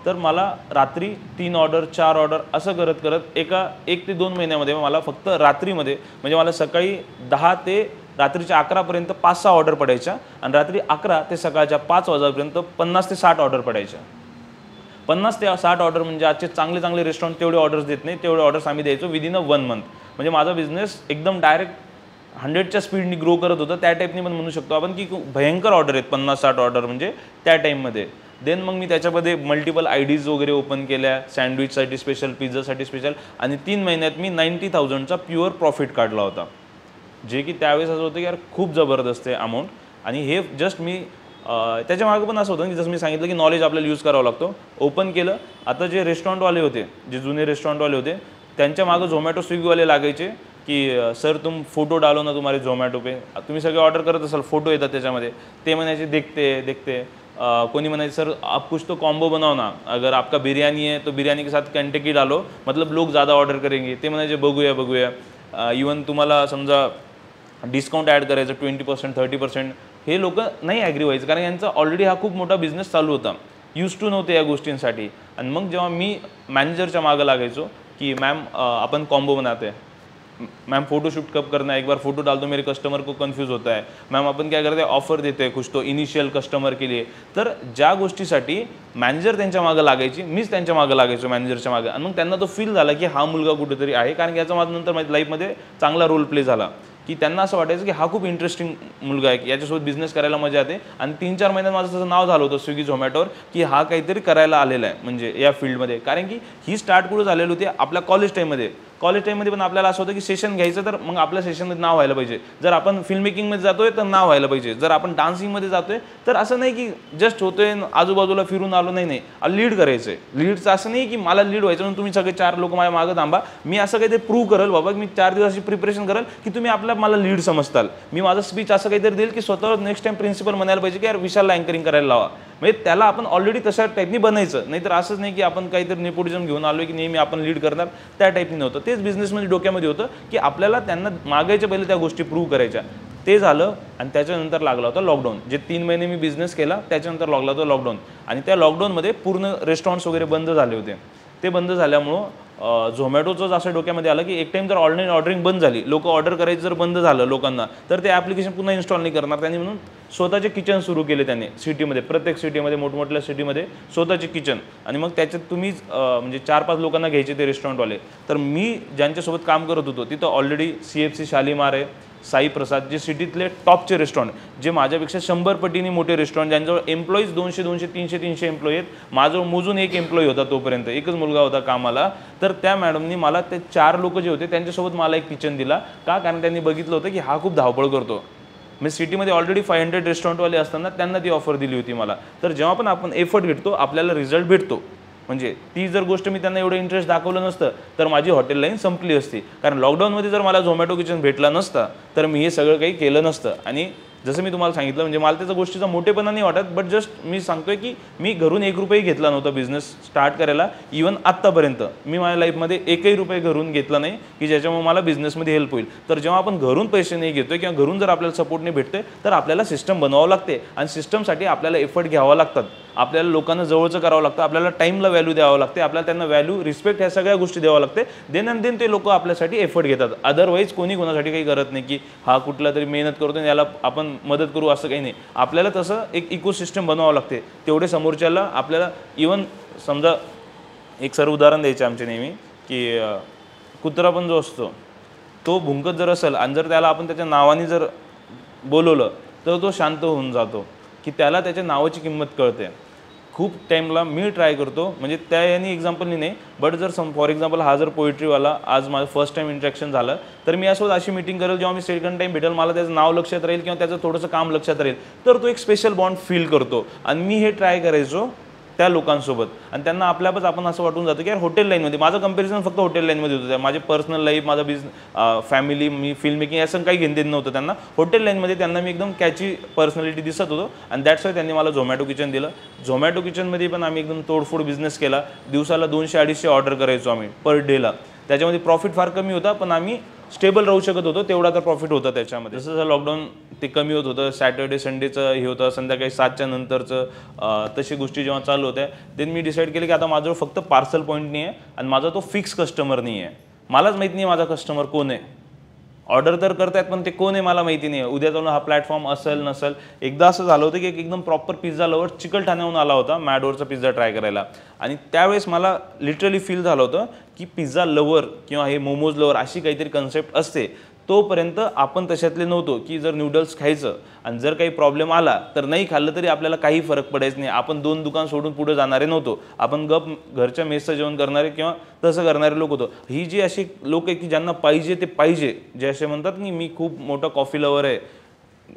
[SPEAKER 1] तर मला रात्री 3 ऑर्डर 4 ऑर्डर असं करत 1 ते 2 महिन्यामध्ये मला फक्त रात्रीमध्ये म्हणजे मला सकाळी 10 ते रात्रीच्या 11पर्यंत 5-6 ऑर्डर पडायच्या आणि रात्री 11 ते सकाळच्या 5 वाजेपर्यंत 50 ते 60 ऑर्डर पडायच्या. 50 ते 60 ऑर्डर म्हणजे आजचे चांगले चांगले रेस्टॉरंट तेवढे ऑर्डर्स देत नाही, तेवढे ऑर्डर्स आम्ही द्यायचो विदिन 1 मंथ. म्हणजे माझा बिझनेस एकदम डायरेक्ट 100च्या स्पीडनी ग्रो करत होतं. त्या टाईपनी पण म्हणू शकतो आपण की भयंकर ऑर्डर आहेत 50-60 ऑर्डर म्हणजे त्या टाईममध्ये. देन मग मी त्याच्यामध्ये मल्टिपल IDs वगैरे ओपन केल्या, सँडविचसाठी स्पेशल, पिझ्झासाठी स्पेशल, आणि 3 महिन्यात मी 90,000चा प्युअर प्रॉफिट काढला होता, जे की त्यावेळेस असं होतं की यार खूप जबरदस्त आहे अमाऊंट. आणि हे जस्ट मी त्याच्या मागं पण असं होतं की जसं मी सांगितलं की नॉलेज आपल्याला यूज करावं लागतो. ओपन केलं. आता जे रेस्टॉरंटवाले होते, जे जुने रेस्टॉरंटवाले होते, त्यांच्या मागं झोमॅटो स्विगीवाले लागायचे की सर तुम फोटो डालो ना तुम्हारे झोमॅटो पे. तुम्ही सगळे ऑर्डर करत असाल, फोटो येतात त्याच्यामध्ये. ते म्हणायचे देखते. कोणी म्हणायचे सर आप कुछ तो कॉम्बो बनाओ ना, अगर आपका बिरयानी है तो बिरयानी के साथ कंटेकी डालो, मतलब लोग ज़्यादा ऑर्डर करेंगे. ते म्हणायचे बघूया. इवन तुम्हाला समजा डिस्काउंट ॲड करायचं 20%, 30%, हे लोक नाही ॲग्री व्हायचं, कारण यांचा ऑलरेडी हा खूप मोठा बिझनेस चालू होता, यूज टू नव्हते या गोष्टींसाठी. आणि मग जेव्हा मी मॅनेजरच्या मागं लागायचो की मॅम अपन कॉम्बो बनाते हैं, मैम फोटोशूट कब करना है, एक बार फोटो डाल दो, मेरे कस्टमर को कन्फ्यूज होता है, मैम अपन क्या करते हैं ऑफर देते हैं कुछ तो इनिशियल कस्टमर के लिए. तर ज्या गोष्टीसाठी मॅनेजर त्यांच्या मागं लागायची, मीच त्यांच्या मागं लागायचो मॅनेजरच्या मागं. आणि मग त्यांना तो फील झाला की हा मुलगा कुठेतरी आहे, कारण की याचा माझा नंतर माझ्या लाईफमध्ये चांगला रोल प्ले झाला की त्यांना असं वाटायचं की हा खूप इंटरेस्टिंग मुलगा आहे, की याच्यासोबत बिझनेस करायला मजा येते. आणि 3-4 महिन्यात माझं तसं नाव झालं होतं स्विगी झोमॅटोवर की हा काहीतरी करायला आलेला आहे म्हणजे या फील्डमध्ये. कारण की ही स्टार्ट कुठं झालेली होती आपल्या कॉलेज टाईममध्ये पण आपल्याला असं होतं की सेशन घ्यायचं तर मग आपल्या सेशनमध्ये नाव व्हायला पाहिजे. जर आपण फिल्म मेकिंगमध्ये जातोय तर नाव व्हायला पाहिजे. जर आपण डान्सिंगमध्ये जातोय तर असं नाही की जस्ट होतोय आजूबाजूला फिरून आलो, नाही, लीड करायचं आहे. लीडचं असं नाही की मला लीड व्हायचं म्हणून तुम्ही सगळे 4 लोक माझ्या मागं थांबा, मी असं काहीतरी प्रूव्ह करेल बाबा, मी 4 दिवसाची प्रिपरेशन करेल की तुम्ही मला लीड समजताल. मी माझं स्पीच असं काहीतरी देईल की स्वतःवर नेक्स्ट टाइम प्रिन्सिपल म्हणायला पाहिजे की यार विशालला अँकरिंग करायला लावा. म्हणजे त्याला आपण ऑलरेडी तशा टाईपनी बनायचं. नाहीतर असंच नाही की आपण काहीतरी नेपोटिझम घेऊन आलो की नेहमी आपण लीड करणार, त्या टाईपनी नव्हतं. तेच बिझनेसमध्ये डोक्यामध्ये होतं की आपल्याला त्यांना मागायच्या पहिले त्या गोष्टी प्रूव्ह करायच्या. ते झालं आणि त्याच्यानंतर लागला होता लॉकडाऊन. जे 3 महिने मी बिझनेस केला त्याच्यानंतर लागला होता लॉकडाऊन. आणि त्या लॉकडाऊनमध्ये पूर्ण रेस्टॉरंट्स वगैरे बंद झाले होते. ते बंद झाल्यामुळं झोमॅटोचंच असं डोक्यामध्ये आलं की एक टाइम जर ऑनलाईन ऑर्डरिंग बंद झाली, लोक ऑर्डर करायचं जर बंद झालं लोकांना, तर ते ॲप्लिकेशन पुन्हा इन्स्टॉल नाही करणार त्यांनी. म्हणून स्वतःचे किचन सुरू केले त्यांनी सिटीमध्ये, प्रत्येक सिटीमध्ये, मोठमोठ्या सिटीमध्ये स्वतःचे किचन. आणि मग त्याच्यात तुम्हीच म्हणजे 4-5 लोकांना घ्यायचे ते रेस्टॉरंटवाले. तर मी ज्यांच्यासोबत काम करत होतो तिथं ऑलरेडी CFC शालीमार आहे, साई प्रसाद, जे सिटीतले टॉपचे रेस्टॉरंट, जे माझ्यापेक्षा 100 पटीने मोठे रेस्टॉरंट, ज्यांच्याजवळ एम्प्लॉईज 200, 300 एम्प्लॉई आहेत. माझं मोजून 1 एम्प्लॉई होता तोपर्यंत, एकच मुलगा होता कामाला. तर त्या मॅडमनी मला ते 4 लोक जे होते त्यांच्यासोबत मला एक किचन दिला. का? कारण त्यांनी बघितलं होतं की हा खूप धावपळ करतो. मी सिटीमध्ये ऑलरेडी 500 रेस्टॉरंटवाले असताना त्यांना ती ऑफर दिली होती मला. तर जेव्हा पण आपण एफर्ट घेतो आपल्याला रिझल्ट भेटतो. म्हणजे ती जर गोष्ट मी त्यांना एवढं इंटरेस्ट दाखवलं नसतं तर माझी हॉटेल लाईन संपली असती. कारण लॉकडाऊनमध्ये जर मला झोमॅटो किचन भेटला नसता तर मी हे सगळं काही केलं नसतं. आणि जसं मी तुम्हाला सांगितलं म्हणजे मला त्याचा गोष्टीचा मोठेपणा नाही वाटत, बट जस्ट मी सांगतोय की मी घरून 1 रुपये घेतला नव्हता बिझनेस स्टार्ट करायला. इवन आत्तापर्यंत मी माझ्या लाईफमध्ये 1ही रुपये घरून घेतला नाही की ज्याच्यामुळे मला बिझनेसमध्ये हेल्प होईल. तर जेव्हा आपण घरून पैसे नाही घेतोय किंवा घरून जर आपल्याला सपोर्ट नाही भेटतोय तर आपल्याला सिस्टम बनवावं लागते. आणि सिस्टमसाठी आपल्याला एफर्ट घ्यावा लागतात, आपल्याला लोकांना जवळचं करावं लागतं, आपल्याला टाईमला व्हॅल्यू द्यावं लागते, आपल्याला त्यांना व्हॅल्यू, रिस्पेक्ट, ह्या सगळ्या गोष्टी द्यावं लागते. देन अँड देन ते लोक आपल्यासाठी एफर्ट घेतात. अदरवाईज कोणी कोणासाठी काही करत नाही की हा कुठला तरी मेहनत करतो आणि याला आपण मदत करू, असं काही नाही. आपल्याला तसं एक इकोसिस्टम बनवावं लागते. तेवढे समोरच्याला आपल्याला इवन समजा एक सर उदाहरण द्यायचे आमचे नेहमी की कुत्रा पण जो असतो तो भुंकत जर असेल आणि जर त्याला आपण त्याच्या नावाने जर बोलवलं तर तो शांत होऊन जातो, की त्याला त्याच्या नावाची किंमत कळते. खूप टाईमला मी ट्राय करतो, म्हणजे त्या याने एक्झाम्पलनी नाही, बट जर फॉर एक्झाम्पल हा जर पोएट्रीवाला आज माझं फर्स्ट टाईम इंट्रॅक्शन झालं तर मी असं अशी मीटिंग करेल जेव्हा मी सेकंड टाईम भेटेल मला त्याचं नाव लक्षात राहील किंवा त्याचं थोडंसं काम लक्षात राहील, तर तो एक स्पेशल बॉन्ड फील करतो. आणि मी हे ट्राय करायचो त्या लोकांसोबत आणि त्यांना आपल्यापच आपण असं वाटून जातं की यार हॉटेल लाईनमध्ये माझं कंपॅरिझन फक्त हॉटेल लाईनमध्ये होतं. माझे पर्सनल लाईफ, माझा फॅमिली, मी फिल्म मेकिंग असं काही घेणं नव्हतं त्यांना. हॉटेल लाईनमध्ये त्यांना मी एकदम कॅची पर्सनॅलिटी दिसत होतो आणि दॅट्स वाय त्यांनी मला झोमॅटो किचन दिलं. झोमॅटो किचनमध्ये पण आम्ही एकदम तोडफोड बिझनेस केला. दिवसाला 200-250 ऑर्डर करायचो आम्ही पर डेला. त्याच्यामध्ये प्रॉफिट फार कमी होता पण आम्ही स्टेबल राहू शकत होतो, तेवढा तर प्रॉफिट होता त्याच्यामध्ये. जसं जसं लॉकडाऊन ते कमी होत होतं, सॅटर्डे संडेचं हे होतं, संध्याकाळी 7च्या नंतरचं तशी गोष्टी जेव्हा चालू होत्या देन मी डिसाईड केलं की आता माझं फक्त पार्सल पॉईंट नाही आहे आणि माझा तो फिक्स कस्टमर नाही आहे. मलाच माहीत नाही माझा कस्टमर कोण आहे. ऑर्डर तर करतायत पण ते कोण आहे मला माहिती नाही. उद्या चालून हा प्लॅटफॉर्म असेल नसेल. एकदा असं झालं होतं की एकदम प्रॉपर पिझ्झा लवर चिकलठाण्याहून आला होता मॅडवरचा पिझ्झा ट्राय करायला, आणि त्यावेळेस मला लिटरली फील झालं होतं की पिझ्झा लवर किंवा हे मोमोज लवर अशी काहीतरी कन्सेप्ट असते. तोपर्यंत आपण तशातले नव्हतो की जर नूडल्स खायचं आणि जर काही प्रॉब्लेम आला तर नाही खाल्लं तरी आपल्याला काही फरक पडायचं नाही. आपण 2 दुकान सोडून पुढे जाणारे नव्हतो. आपण गप घरच्या मेसचं जेवण करणारे किंवा तसं करणारे लोक होतो. ही जी अशी लोक आहे की ज्यांना पाहिजे ते पाहिजे, जे असे म्हणतात की मी खूप मोठा कॉफी लवर आहे,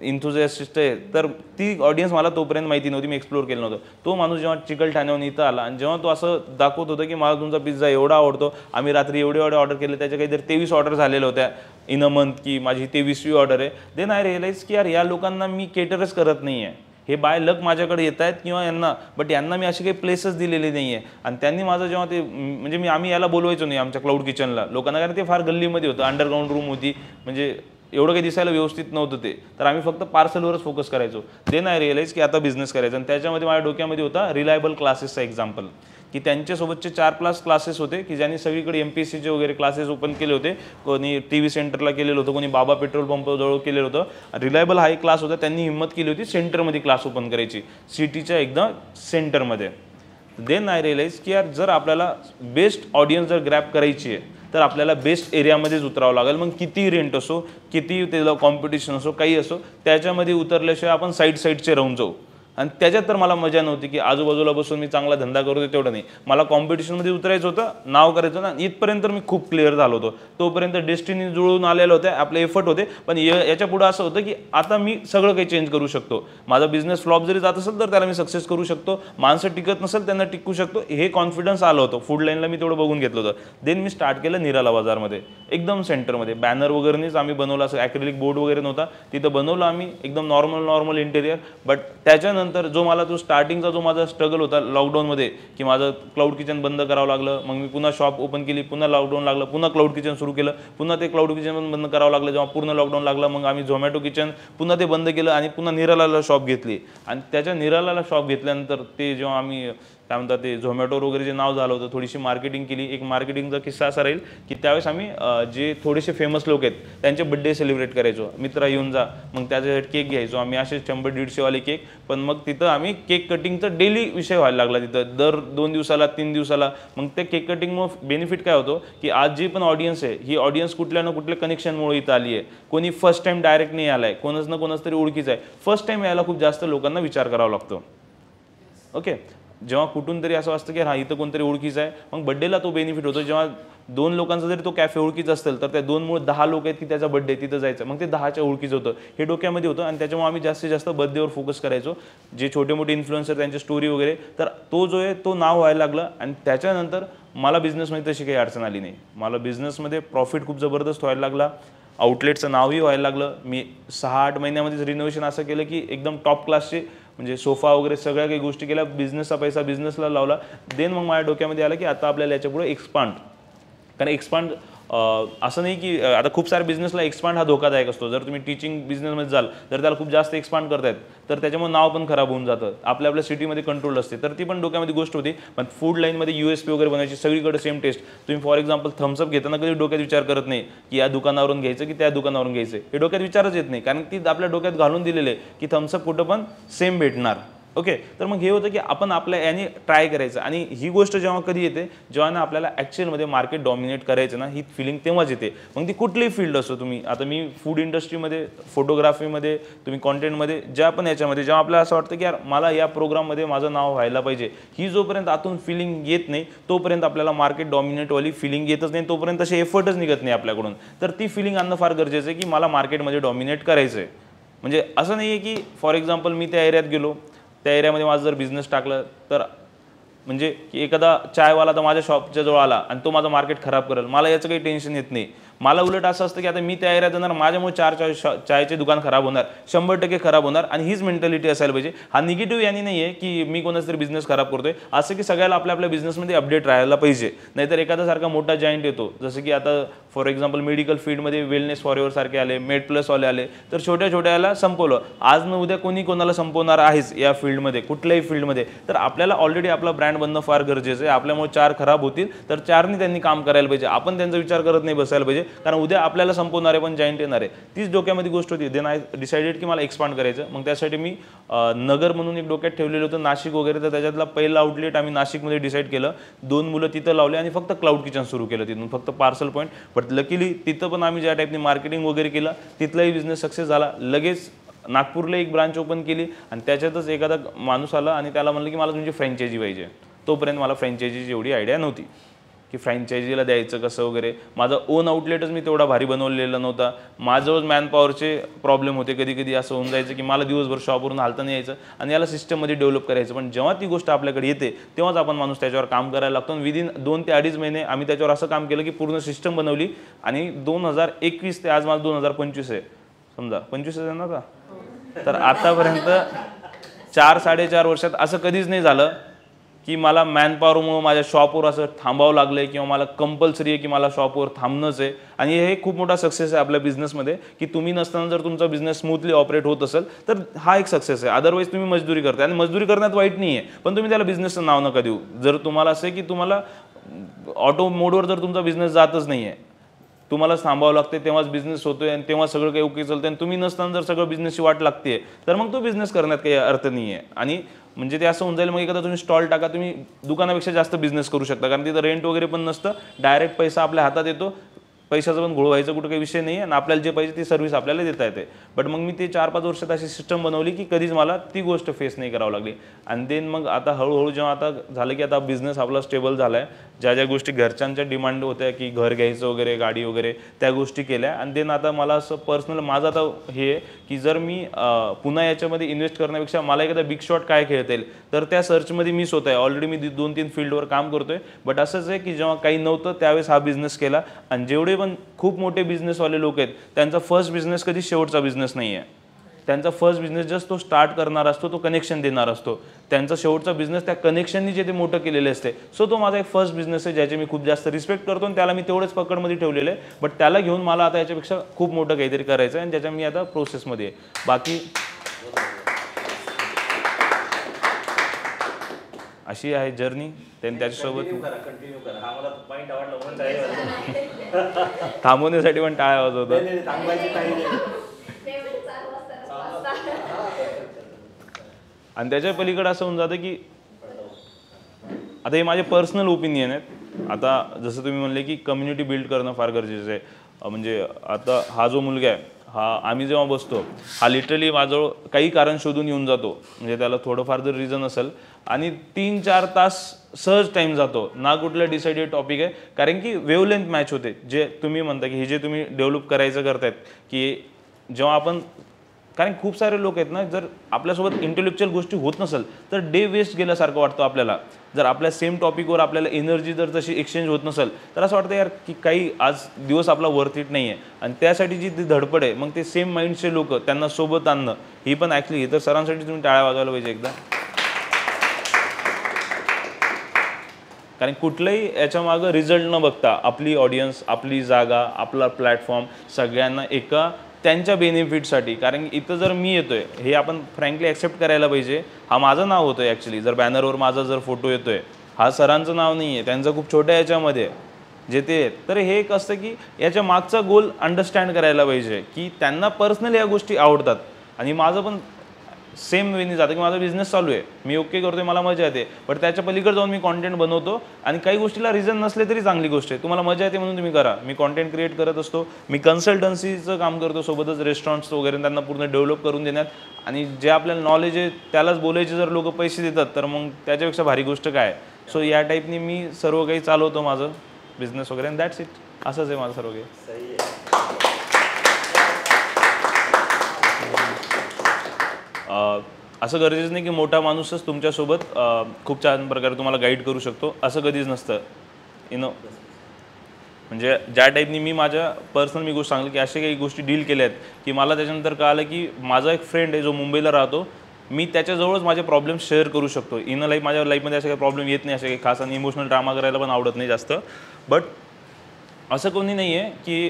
[SPEAKER 1] इन्थुझियास्टिस्ट आहे, तर ती ऑडियन्स मला तोपर्यंत माहिती नव्हती, मी एक्सप्लोर केलं नव्हतं. तो माणूस जेव्हा चिकलठाण्याहून इथं आला आणि जेव्हा तो असं दाखवत होता की मला तुमचा पिझ्झा एवढा आवडतो, आम्ही रात्री एवढे ऑर्डर केले, त्याच्या काहीतरी 23 ऑर्डर झालेल्या होत्या इन अ मंथ, की माझी 23वी ऑर्डर आहे. देन आय रिअलाइज की यार या लोकांना मी केटरच करत नाही आहे. हे बाय लक माझ्याकडे येत आहेत किंवा यांना, बट यांना मी असे काही प्लेसेस दिलेले नाही आहे. आणि त्यांनी माझं जेव्हा ते म्हणजे आम्ही याला बोलवायचो नाही आमच्या क्लाउड किचनला लोकांना, कारण ते फार गल्लीमध्ये होतं, अंडरग्राऊंड रूम होती, म्हणजे एवढं काही दिसायला व्यवस्थित नव्हतं ते. तर आम्ही फक्त पार्सलवरच फोकस करायचो. देन आय रिअलाइज की आता बिझनेस करायचा. आणि त्याच्यामध्ये माझ्या डोक्यामध्ये होता रिलायबल क्लासेसचा एक्झाम्पल, की त्यांच्यासोबतचे 4+ क्लासेस होते की ज्यांनी सगळीकडे MPSCचे वगैरे क्लासेस ओपन केले होते. कोणी TV सेंटरला केलेलं होतं, कोणी बाबा पेट्रोल पंपजवळ केलेलं होतं. रिलायबल हा एक क्लास होता, त्यांनी हिंमत केली होती सेंटरमध्ये क्लास ओपन करायची, सिटीच्या एकदम सेंटरमध्ये. देन आय रिअलाइज की यार जर आपल्याला बेस्ट ऑडियन्स जर ग्रॅप करायची आहे तर आपल्याला बेस्ट एरियामध्येच उतरावं लागेल. मग किती रेंट असो, किती त्याला कॉम्पिटिशन असो, काही असो, त्याच्यामध्ये उतरल्याशिवाय आपण साईडचे राहून जाऊ. आणि त्याच्यात तर मला मजा नव्हती की आजूबाजूला बसून मी चांगला धंदा करतो तेवढं नाही. मला कॉम्पिटिशनमध्ये उतरायचं होतं, नाव करायचं ना. इथपर्यंत मी खूप क्लिअर झालो होतो. तोपर्यंत डेस्टिनी जुळून आलेलं होतं, आपले एफर्ट होते. पण याच्या पुढं असं होतं की आता मी सगळं काही चेंज करू शकतो. माझा बिझनेस फ्लॉप जरी जात असेल तर त्याला मी सक्सेस करू शकतो. माणसं टिकत नसेल त्यांना टिकू शकतो. हे कॉन्फिडन्स आलं होतं. फूड लाईनला मी तेवढं बघून घेतलं होतं. देन मी स्टार्ट केलं निराला बाजारमध्ये, एकदम सेंटरमध्ये. बॅनर वगैरेच आम्ही बनवलं, असं ॲक्रिलिक बोर्ड वगैरे नव्हता तिथं, बनवलं आम्ही एकदम नॉर्मल इंटेरियर. बट त्याच्यानंतर जो मला स्टार्टिंगचा जो माझा स्ट्रगल होता लॉकडाऊनमध्ये, की माझं क्लाउड किचन बंद करावं लागलं. मग मी पुन्हा शॉप ओपन केली, पुन्हा लॉकडाऊन लागलं, पुन्हा क्लाउड किचन सुरू केलं, पुन्हा ते क्लाउड किचन बंद करावं लागलं. जेव्हा पूर्ण लॉकडाऊन लागलं मग आम्ही झोमॅटो किचन पुन्हा ते बंद केलं आणि पुन्हा निरालाला शॉप घेतली. आणि त्याच्या निरालाला शॉप घेतल्यानंतर ते जेव्हा आम्ही काय म्हणतात ते झोमॅटोवर वगैरे जे नाव झालं होतं, थोडीशी मार्केटिंग केली. एक मार्केटिंगचा किस्सा असा राहील की त्यावेळेस आम्ही जे थोडेसे फेमस लोक आहेत त्यांचे बड्डे सेलिब्रेट करायचो. मित्र येऊन जा, मग त्याच्यासाठी केक घ्यायचो आम्ही, असे 100-150 वाले केक. पण मग तिथं आम्ही केक कटिंगचा डेली विषय व्हायला लागला तिथं, दर 2 दिवसाला 3 दिवसाला. मग ते केक कटिंगमुळे बेनिफिट काय होतो की आज जी पण ऑडियन्स आहे ही ऑडियन्स कुठल्या ना कुठल्या कनेक्शनमुळे इथं आली आहे. कोणी फर्स्ट टाइम डायरेक्ट नाही आलाय, कोणाच ना कोणाच तरी ओळखीचं आहे. फर्स्ट टाइम यायला खूप जास्त लोकांना विचार करावा लागतो. ओके, जेव्हा कुठून तरी असं असतं की हा इथं कोणतरी ओळखीचं आहे, मग बड्डेला तो बेनिफिट होतो. जेव्हा 2 लोकांचा जरी तो कॅफे ओळखीचा असेल तर त्या 2मुळे 10 लोक आहेत की त्याचा बड्डे तिथं जायचं, मग ते 10च्या ओळखीचं होतं. हे डोक्यामध्ये होतं आणि त्याच्यामुळे आम्ही जास्तीत जास्त बर्थडेवर फोकस करायचो. जे छोटे मोठे इन्फ्लुएन्सर त्यांची स्टोरी वगैरे, तर तो जो आहे तो नाव व्हायला लागलं. आणि त्याच्यानंतर मला बिझनेसमध्ये तशी काही अडचण आली नाही. मला बिझनेसमध्ये प्रॉफिट खूप जबरदस्त व्हायला लागला. आउटलेटचं नावही व्हायला लागलं. मी 6-8 महिन्यामध्येच रिनोव्हेशन असं केलं की एकदम टॉप क्लासचे म्हणजे सोफा वगैरे सगळ्या काही गोष्टी केल्या. बिझनेसचा पैसा बिझनेसला लावला. देन मग माझ्या डोक्यामध्ये आलं की आता आपल्याला याच्यापुढे एक्सपांड, कारण एक्सपांड असं नाही की आता खूप साऱ्या बिझनेसला एक्सपांड हा धोकादायक असतो. जर तुम्ही टीचिंग बिझनेसमध्ये जाल तर त्याला खूप जास्त एक्सपांड करतायत तर त्याच्यामुळे नाव पण खराब होऊन जातं. आपल्या सिटीमध्ये कंट्रोल असते, तर ती पण डोक्यामध्ये गोष्ट होती. पण फूड लाईनमध्ये USP वगैरे बनायची, सगळीकडे सेम टेस्ट. तुम्ही फॉर एक्झाम्पल थम्सअप घेताना कधी डोक्यात विचार करत नाही की या दुकानावरून घ्यायचं की त्या दुकानावरून घ्यायचं, हे डोक्यात विचारच येत नाही, कारण ती आपल्या डोक्यात घालून दिलेले की थम्सअप कुठं पण सेम भेटणार. ओके, तर मग हे होतं की आपण आपल्या याने ट्राय करायचं. आणि ही गोष्ट जेव्हा कधी येते, जेव्हा ना आपल्याला ॲक्च्युअलमध्ये मार्केट डॉमिनेट करायचं ना, ही फिलिंग तेव्हाच येते. मग ती कुठलीही फील्ड असो, तुम्ही आता मी फूड इंडस्ट्रीमध्ये, फोटोग्राफीमध्ये, तुम्ही कॉन्टेंटमध्ये, ज्या पण याच्यामध्ये जेव्हा आपल्याला असं वाटतं की यार मला या प्रोग्राममध्ये माझं नाव व्हायला पाहिजे, ही जोपर्यंत आतून फिलिंग येत नाही तोपर्यंत आपल्याला मार्केट डॉमिनेटवाली फिलिंग येतच नाही, तोपर्यंत असे एफर्टच निघत नाही आपल्याकडून. तर ती फिलिंग आणणं फार गरजेचं आहे की मला मार्केटमध्ये डॉमिनेट करायचं आहे. म्हणजे असं नाही आहे की फॉर एक्झाम्पल मी त्या एरियात गेलो, त्या एरियामध्ये माझं जर बिझनेस टाकलं तर म्हणजे की एखादा चायवाला तर माझ्या शॉपच्या जवळ आला आणि तो माझं मार्केट खराब करेल, मला याचं काही टेन्शन येत नाही. मला उलट असं असतं की आता मी त्या एरियात जाणार, माझ्यामुळे 4 चायचे दुकान खराब होणार, 100% खराब होणार. आणि हीच मेंटॅलिटी असायला पाहिजे. हा निगेटिव्ह यानी नाही आहे की मी कोणाचा तरी बिझनेस खराब करतोय, असं की सगळ्याला आपल्या आपल्या बिझनेसमध्ये अपडेट राहायला पाहिजे. नाहीतर एखादा सारखा मोठा जायंट येतो, जसं की आता फॉर एक्झाम्पल मेडिकल फील्डमध्ये वेलनेस फॉरएव्हर सारखे आले, मेड प्लसवाले आले, तर छोट्या छोट्याला संपवलं. आज न उद्या कोणी कोणाला संपवणार आहेच या फील्डमध्ये, कुठल्याही फील्डमध्ये. तर आपल्याला ऑलरेडी आपला ब्रँड बनणं फार गरजेचं आहे. आपल्यामुळे 4 खराब होतील तर 4नी त्यांनी काम करायला पाहिजे. आपण त्यांचा विचार करत नाही बसायला पाहिजे, कारण उद्या आपल्याला संपवणारे पण जायंट येणार आहे. तीच डोक्यामध्ये गोष्ट होती. देन आय डिसाइडेड की मला एक्सपांड करायचं. मग त्यासाठी मी नगर म्हणून एक डोक्यात ठेवलेलं होतं, नाशिक वगैरे. तर त्याच्यातला पहिला आउटलेट आम्ही नाशिकमध्ये डिसाईड केलं. 2 मुलं तिथं लावले आणि फक्त क्लाउड किचन सुरू केलं तिथून, फक्त पार्सल पॉईंट. बट लकीली तिथं पण आम्ही ज्या टाईपने मार्केटिंग वगैरे केलं, तिथलाही बिझनेस सक्सेस झाला. लगेच नागपूरला एक ब्रांच ओपन केली आणि त्याच्यातच एखादा माणूस आला आणि त्याला म्हणलं की मला तुमची फ्रँचायझी पाहिजे. तोपर्यंत मला फ्रँचायझीची एवढी आयडिया नव्हती की फ्रँचायझीला द्यायचं कसं वगैरे. माझा ओन आउटलेटच मी तेवढा भारी बनवलेला नव्हता. माझं मॅनपॉवरचे प्रॉब्लेम होते. कधी कधी असं होऊन जायचं की मला दिवसभर शॉपवरून हालता नाही यायचं आणि याला सिस्टममध्ये डेव्हलप करायचं. पण जेव्हा ती गोष्ट आपल्याकडे येते तेव्हाच आपण माणूस त्याच्यावर काम करायला लागतो. आणि विदिन 2 ते 2.5 महिने आम्ही त्याच्यावर असं काम केलं की पूर्ण सिस्टम बनवली. आणि 2021 ते आज माझं 2025 आहे, समजा 25 आहे ना आता. तर आतापर्यंत 4-4.5 वर्षात असं कधीच नाही झालं की मला मॅनपॉवरमुळे माझ्या शॉपवर असं थांबावं लागलं किंवा मला कंपल्सरी आहे की मला शॉपवर थांबणंच आहे. आणि हे खूप मोठा सक्सेस आहे आपल्या बिझनेसमध्ये की तुम्ही नसताना जर तुमचा बिझनेस स्मूथली ऑपरेट होत असेल तर हा एक सक्सेस आहे. अदरवाईज तुम्ही मजदुरी करताय आणि मजदुरी करण्यात वाईट नाही आहे, पण तुम्ही त्याला बिझनेसचं नाव नका देऊ. जर तुम्हाला असं आहे की तुम्हाला ऑटो मोडवर जर तुमचा बिझनेस जातच नाही आहे, तुम्हाला थांबावं लागते, तेव्हाच बिझनेस होतोय आणि तेव्हा सगळं काही ओके चालतं आणि तुम्ही नसताना जर सगळं बिझनेसची वाट लागते तर मग तो बिझनेस करण्यात काही अर्थ नाही आहे. आणि म्हणजे ते असं होऊन जाईल मग एखादा तुम्ही स्टॉल टाका, तुम्ही दुकानापेक्षा जास्त बिझनेस करू शकता, कारण तिथं रेंट वगैरे पण नसतं. डायरेक्ट पैसा आपल्या हातात येतो. पैशाचं पण घोळ व्हायचं कुठं काही विषय नाही आहे आणि आपल्याला जे पाहिजे ती सर्व्हिस आपल्याला देता येते. बट मग मी ते 4-5 वर्षात अशी सिस्टम बनवली की कधीच मला ती गोष्ट फेस नाही करावं लागली. आणि देन मग आता हळूहळू जेव्हा आता झालं की आता बिझनेस आपला स्टेबल झाला आहे, ज्या ज्या गोष्टी घरच्यांच्या डिमांड होत्या की घर घ्यायचं वगैरे, गाडी वगैरे, त्या गोष्टी केल्या. आणि देन आता मला असं पर्सनल माझं आता हे आहे की जर मी पुन्हा याच्यामध्ये इन्व्हेस्ट करण्यापेक्षा मला एखादा बिग शॉट काय खेळता येईल तर त्या सर्चमध्ये मी स्वतः आहे. ऑलरेडी मी 2-3 फील्डवर काम करतोय. बट असंच आहे की जेव्हा काही नव्हतं त्यावेळेस हा बिझनेस केला. आणि जेवढे पण खूप मोठे बिझनेसवाले लोक आहेत त्यांचा फर्स्ट बिझनेस कधी शेवटचा बिझनेस नाही आहे. त्यांचा फर्स्ट बिझनेस जस्ट तो स्टार्ट करणार असतो, तो कनेक्शन देणार असतो. त्यांचा शेवटचा बिझनेस त्या कनेक्शननी जे ते मोठं केलेले असते. सो तो माझा एक फर्स्ट बिझनेस आहे ज्याचे मी खूप जास्त रिस्पेक्ट करतो आणि त्याला मी तेवढंच पकडमध्ये ठेवलेलं आहे. बट त्याला घेऊन मला आता याच्यापेक्षा खूप मोठं काहीतरी करायचं आहे आणि ज्याच्या मी आता प्रोसेसमध्ये आहे. बाकी अशी आहे जर्नी. त्याच्यासोबत थांबवण्यासाठी पण टाळ्या वाजवतात. आणि त्याच्या पलीकडे असं होऊन जातं की आता हे माझे पर्सनल ओपिनियन आहेत. आता जसं तुम्ही म्हणले की कम्युनिटी बिल्ड करणं फार गरजेचं आहे. म्हणजे आता हा जो मुलगा आहे, हा आम्ही जेव्हा बसतो हा लिटरली माझं काही कारण शोधून येऊन जातो. म्हणजे त्याला थोडंफार जर रिझन असेल आणि 3-4 तास सहज टाईम जातो ना. कुठलं डिसाइडेड टॉपिक आहे, कारण की वेवलेंथ मॅच होते. जे तुम्ही म्हणता की हे जे तुम्ही डेव्हलप करायचं करतायत की जेव्हा आपण, कारण खूप सारे लोक आहेत ना, जर आपल्यासोबत इंटेलेक्च्युअल गोष्टी होत नसेल तर डे वेस्ट गेल्यासारखं वाटतं आपल्याला. जर आपल्या सेम टॉपिकवर आपल्याला एनर्जी जर तशी एक्सचेंज होत नसेल तर असं वाटतं यार की काही आज दिवस आपला वर्थ इट नाही आहे. आणि त्यासाठी जी ती धडपड आहे, मग ते सेम माइंडचे लोक त्यांना सोबत आणणं ही पण ॲक्च्युली हे तर सरांसाठी तुम्ही टाळ्या वाजवायला पाहिजे एकदा. कारण कुठलंही याच्या मागं रिझल्ट न बघता आपली ऑडियन्स, आपली जागा, आपला प्लॅटफॉर्म सगळ्यांना एका त्यांच्या बेनिफिटसाठी. कारण इथं जर मी येतोय हे आपण फ्रँकली ॲक्सेप्ट करायला पाहिजे. हा माझं नाव होतं ॲक्च्युली. जर बॅनरवर माझा जर फोटो येतोय, हा सरांचं नाव नाही आहे, त्यांचं खूप छोट्या याच्यामध्ये जे ते आहेत. तर हे एक असतं की याच्या मागचा गोल अंडरस्टँड करायला पाहिजे की त्यांना पर्सनली या गोष्टी आवडतात. आणि माझं पण सेम वेनी जातं की माझा बिझनेस चालू आहे, मी ओके करतोय, मला मजा येते. बट त्याच्या पलीकडे जाऊन मी कॉन्टेंट बनवतो आणि काही गोष्टीला रिझन नसले तरी चांगली गोष्ट आहे. तुम्हाला मजा येते म्हणून तुम्ही करा. मी कॉन्टेंट क्रिएट करत असतो. मी कन्सल्टन्सीचं काम करतो सोबतच, रेस्टॉरंट्स वगैरे त्यांना पूर्ण डेव्हलप करून देण्यात. आणि जे आपल्याला नॉलेज आहे त्यालाच बोलायचे जर लोक पैसे देतात तर मग त्याच्यापेक्षा भारी गोष्ट काय. सो या टाईपनी मी सर्व काही चालवतो माझं बिझनेस वगैरे. And that's it. असंच आहे माझं सर्व काही. असं गरजेचं नाही की मोठा माणूसच तुमच्यासोबत खूप छान प्रकारे तुम्हाला गाईड करू शकतो, असं कधीच नसतं. म्हणजे ज्या टाईपनी मी माझ्या पर्सनल मी गोष्ट सांगली की अशा काही गोष्टी डील केल्या आहेत की मला त्याच्यानंतर कळालं की माझा एक फ्रेंड आहे जो मुंबईला राहतो, मी त्याच्याजवळच माझे प्रॉब्लेम शेअर करू शकतो. माझ्या लाईफमध्ये असे काही प्रॉब्लेम येत नाही असे काही खास. आणि इमोशनल ड्रामा करायला पण आवडत नाही जास्त. बट असं कोणी नाही आहे की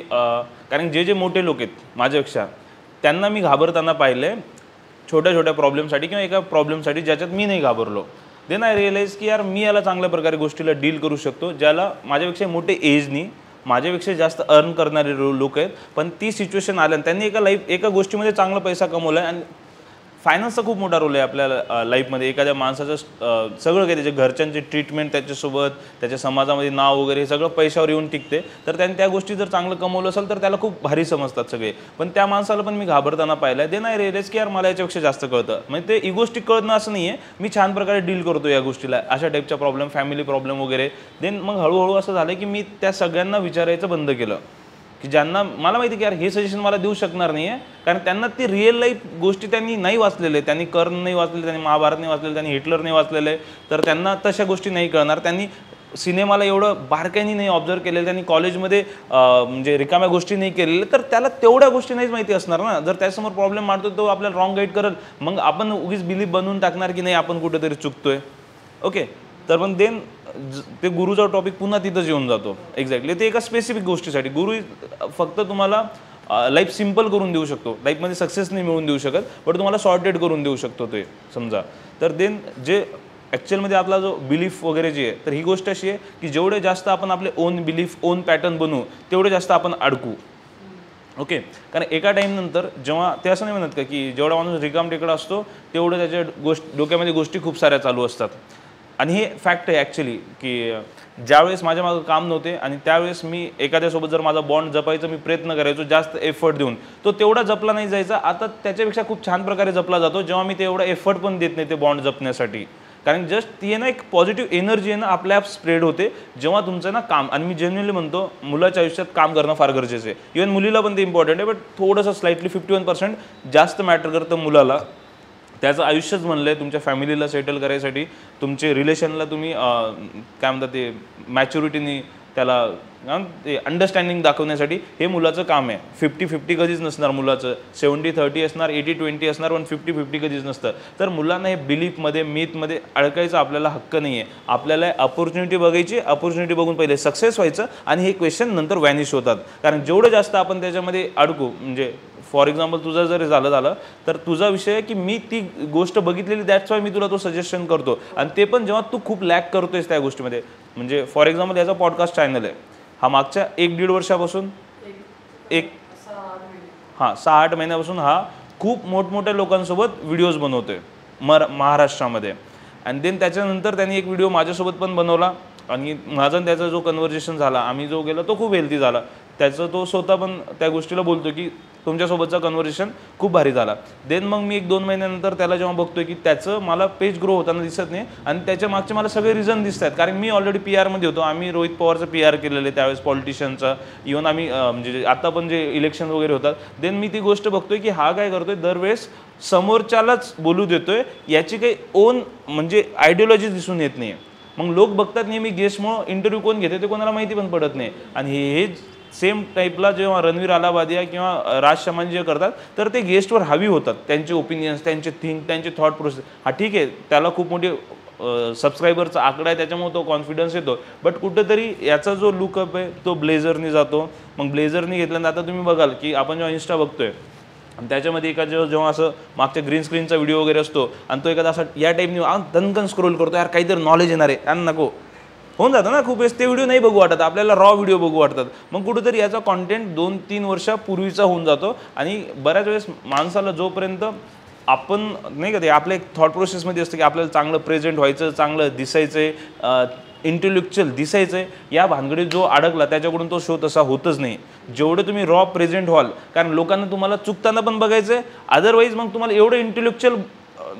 [SPEAKER 1] कारण जे मोठे लोक आहेत माझ्यापेक्षा त्यांना मी घाबरताना पाहिलं छोट्या छोट्या प्रॉब्लेमसाठी किंवा एका प्रॉब्लेमसाठी ज्याच्यात मी नाही घाबरलो. देन आय रिअलाइज की यार मी याला चांगल्या प्रकारे गोष्टीला डील करू शकतो. ज्याला माझ्यापेक्षा मोठे एजनी माझ्यापेक्षा जास्त अर्न करणारे लोक आहेत, पण ती सिच्युएशन आल्या त्यांनी एका गोष्टीमध्ये चांगला पैसा कमवला आहे. आणि फायनान्सचा खूप मोठा रोल आहे आपल्या लाईफमध्ये. एखाद्या माणसाचं सगळं काही त्याच्या घरच्यांची ट्रीटमेंट त्याच्यासोबत त्याच्या समाजामध्ये नाव वगैरे हे सगळं पैशावर येऊन टिकते. तर त्यांनी त्या गोष्टी जर चांगलं कमवलं असेल तर त्याला खूप भारी समजतात सगळे. पण त्या माणसाला पण मी घाबरताना पाहिलं आहे. दे नाही रिअलाइज की यार मला याच्यापेक्षा जास्त कळतं. म्हणजे ते इगोस्टिक कळणं असं नाही आहे, मी छान प्रकारे डील करतो या गोष्टीला, अशा टाईपच्या प्रॉब्लेम, फॅमिली प्रॉब्लेम वगैरे. देन मग हळूहळू असं झालं की मी त्या सगळ्यांना विचारायचं बंद केलं की ज्यांना मला माहिती की यार हे सजेशन मला देऊ शकणार नाही आहे, कारण त्यांना ती रिअल लाईफ गोष्टी त्यांनी नाही वाचलेले. त्यांनी कर्ण नाही वाचलेले, त्यांनी महाभारत नाही वाचलेलं, त्यांनी हिटलर नाही वाचलेलं आहे, तर त्यांना तशा गोष्टी नाही कळणार. त्यांनी सिनेमाला एवढं बारकाईने नाही ऑब्झर्व केलेलं, त्यांनी कॉलेजमध्ये म्हणजे रिकाम्या गोष्टी नाही केलेल्या, तर त्याला तेवढ्या गोष्टी नाहीच माहिती असणार ना. जर त्यासमोर प्रॉब्लेम मांडतो तो आपल्याला रॉंग गाईड करेल, मग आपण उगीच बिलीफ बनवून टाकणार की नाही आपण कुठेतरी चुकतोय. ओके, तर पण देन ते गुरुचा टॉपिक पुन्हा तिथंच येऊन जातो. एक्झॅक्टली ते एका स्पेसिफिक गोष्टीसाठी. गुरु फक्त तुम्हाला लाईफ सिम्पल करून देऊ शकतो, लाईफमध्ये सक्सेस नाही मिळवून देऊ शकत, बट तुम्हाला सॉर्टेड करून देऊ शकतो ते समजा. तर देन जे ॲक्च्युअलमध्ये आपला जो बिलीफ वगैरे जे आहे, तर ही गोष्ट अशी आहे की जेवढे जास्त आपण आपले ओन बिलीफ ओन पॅटर्न बनवू तेवढे जास्त आपण अडकू. ओके, कारण एका टाईमनंतर जेव्हा ते असं नाही म्हणत का की जेवढा माणूस रिकाम टेकडा असतो तेवढं त्याच्या डोक्यामध्ये गोष्टी खूप साऱ्या चालू असतात. आणि हे फॅक्ट आहे ॲक्च्युली की ज्यावेळेस माझ्या मागं काम नव्हते आणि त्यावेळेस मी एखाद्यासोबत जर माझा बॉन्ड जपायचा मी प्रयत्न करायचो जास्त एफर्ट देऊन, तो तेवढा जपला नाही जायचा. आता त्याच्यापेक्षा खूप छान प्रकारे जपला जातो जेव्हा मी तेवढा एफर्ट पण देत नाही ते बॉन्ड जपण्यासाठी. कारण जस्ट ती आहे ना एक पॉझिटिव्ह एनर्जी आहे ना आपल्या ॲप स्प्रेड होते जेव्हा तुमचं ना काम. आणि मी जेन्युअनली म्हणतो मुलाच्या आयुष्यात काम करणं फार गरजेचं आहे. इव्हन मुलीला पण ते इम्पॉर्टंट आहे, बट थोडंसं स्लाइटली 51% जास्त मॅटर करतं मुलाला. त्याचं आयुष्यच म्हणलं आहे तुमच्या फॅमिलीला सेटल करायसाठी, तुमचे रिलेशनला तुम्ही काय म्हणतात ते मॅच्युरिटीनी त्याला ते अंडरस्टँडिंग दाखवण्यासाठी हे मुलाचं काम आहे. 50-50 कधीच नसणार मुलाचं, 70-30 असणार, 80-20 असणार, पण 50-50 कधीच नसतं. तर मुलांना हे बिलीफमध्ये मिथमध्ये अडकायचा आपल्याला हक्क नाही आहे. आपल्याला अपॉर्च्युनिटी बघायची, अपॉर्च्युनिटी बघून पहिले सक्सेस व्हायचं आणि हे क्वेश्चन नंतर व्हॅनिश होतात. कारण जेवढं जास्त आपण त्याच्यामध्ये अडकू, म्हणजे फॉर एक्झाम्पल तुझं जर झालं तर तुझा विषय आहे की मी ती गोष्ट बघितलेली, दॅट्स वाय मी तुला तो सजेशन करतो. आणि ते पण जेव्हा तू खूप लॅक करतोयस त्या गोष्टीमध्ये. म्हणजे फॉर एक्झाम्पल याचा पॉडकास्ट चॅनल आहे, हा मागच्या 1-1.5 वर्षापासून 6-8 महिन्यापासून हा खूप मोठमोठ्या लोकांसोबत व्हिडिओज बनवतोय महाराष्ट्रामध्ये. आणि देन त्याच्यानंतर त्यांनी एक व्हिडिओ माझ्यासोबत पण बनवला आणि माझा त्याचा जो कन्व्हर्सेशन झाला, आम्ही जो गेलो तो खूप हेल्दी झाला. त्याचं तो स्वतः पण त्या गोष्टीला बोलतो की तुमच्यासोबतचा कन्व्हर्सेशन खूप भारी झाला. देन मग मी 1-2 महिन्यानंतर त्याला जेव्हा बघतोय की त्याचं मला पेज ग्रो होताना दिसत नाही आणि त्याच्या मागचे मला सगळे रिझन दिसत आहेत. कारण मी ऑलरेडी PR होतो, आम्ही रोहित पवारचं PR केलेलं आहे त्यावेळेस, पॉलिटिशियनचा. इव्हन आम्ही म्हणजे आता पण जे इलेक्शन वगैरे होतात, देन मी ती गोष्ट बघतोय की हा काय करतोय दरवेळेस समोरच्यालाच बोलू देतोय, याची काही ओन म्हणजे आयडिओलॉजी दिसून येत नाही. मग लोक बघतात नेहमी गेस्टमुळं इंटरव्ह्यू कोण घेते ते कोणाला माहिती पण पडत नाही. आणि हे सेम टाईपला जेव्हा रणवीर अलाहाबादिया किंवा राज शर्माजी जे करतात तर ते गेस्टवर हावी होतात, त्यांचे ओपिनियन्स, त्यांचे थिंक, त्यांचे थॉट प्रोसेस. हा ठीक आहे, त्याला खूप मोठी सबस्क्रायबरचा आकडा आहे त्याच्यामुळे तो कॉन्फिडन्स येतो, बट कुठेतरी याचा जो लुकअप आहे तो ब्लेझरनी जातो. मग ब्लेझरनी घेतल्यानंतर आता तुम्ही बघाल की आपण जेव्हा इंस्टा बघतोय आणि त्याच्यामध्ये जेव्हा असं मागच्या ग्रीन स्क्रीनचा व्हिडिओ वगैरे असतो आणि तो एखादा असा या टाईपनी दणकन स्क्रोल करतो, यार काहीतरी नॉलेज येणार आहे आणि नको होऊन जातं ना. खूप वेळेस ते व्हिडिओ नाही बघू वाटत आपल्याला, रॉ व्हिडिओ बघू वाटतात. मग कुठेतरी याचा कॉन्टेंट 2-3 वर्षापूर्वीचा होऊन जातो. आणि बऱ्याच वेळेस माणसाला जोपर्यंत आपण नाही का ते आपल्या एक थॉट प्रोसेसमध्ये असतं की आपल्याला चांगलं प्रेझेंट व्हायचं, चांगलं दिसायचं आहे, इंटेलेक्च्युअल दिसायचं आहे, या भानगडीत जो अडकला त्याच्याकडून तो शो तसा होतच नाही. जेवढे तुम्ही रॉ प्रेझेंट व्हाल, कारण लोकांना तुम्हाला चुकताना पण बघायचं आहे, अदरवाईज मग तुम्हाला एवढं इंटेलेक्च्युअल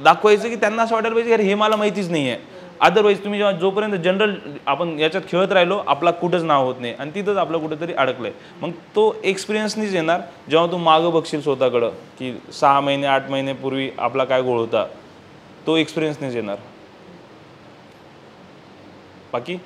[SPEAKER 1] दाखवायचं की त्यांना असं वाटायला पाहिजे की हे मला माहितीच नाही आहे. अदरवाईज तुम्ही जेव्हा जोपर्यंत जनरल आपण याच्यात खेळत राहिलो आपला कुठंच नाव होत नाही आणि तिथंच आपलं कुठेतरी अडकलंय. मग तो एक्सपिरियन्सनीच येणार जेव्हा तू मागं बघशील स्वतःकडं की 6 महिने 8 महिन्यापूर्वी आपला काय गोळ होता, तो एक्सपिरियन्सनीच येणार. बाकी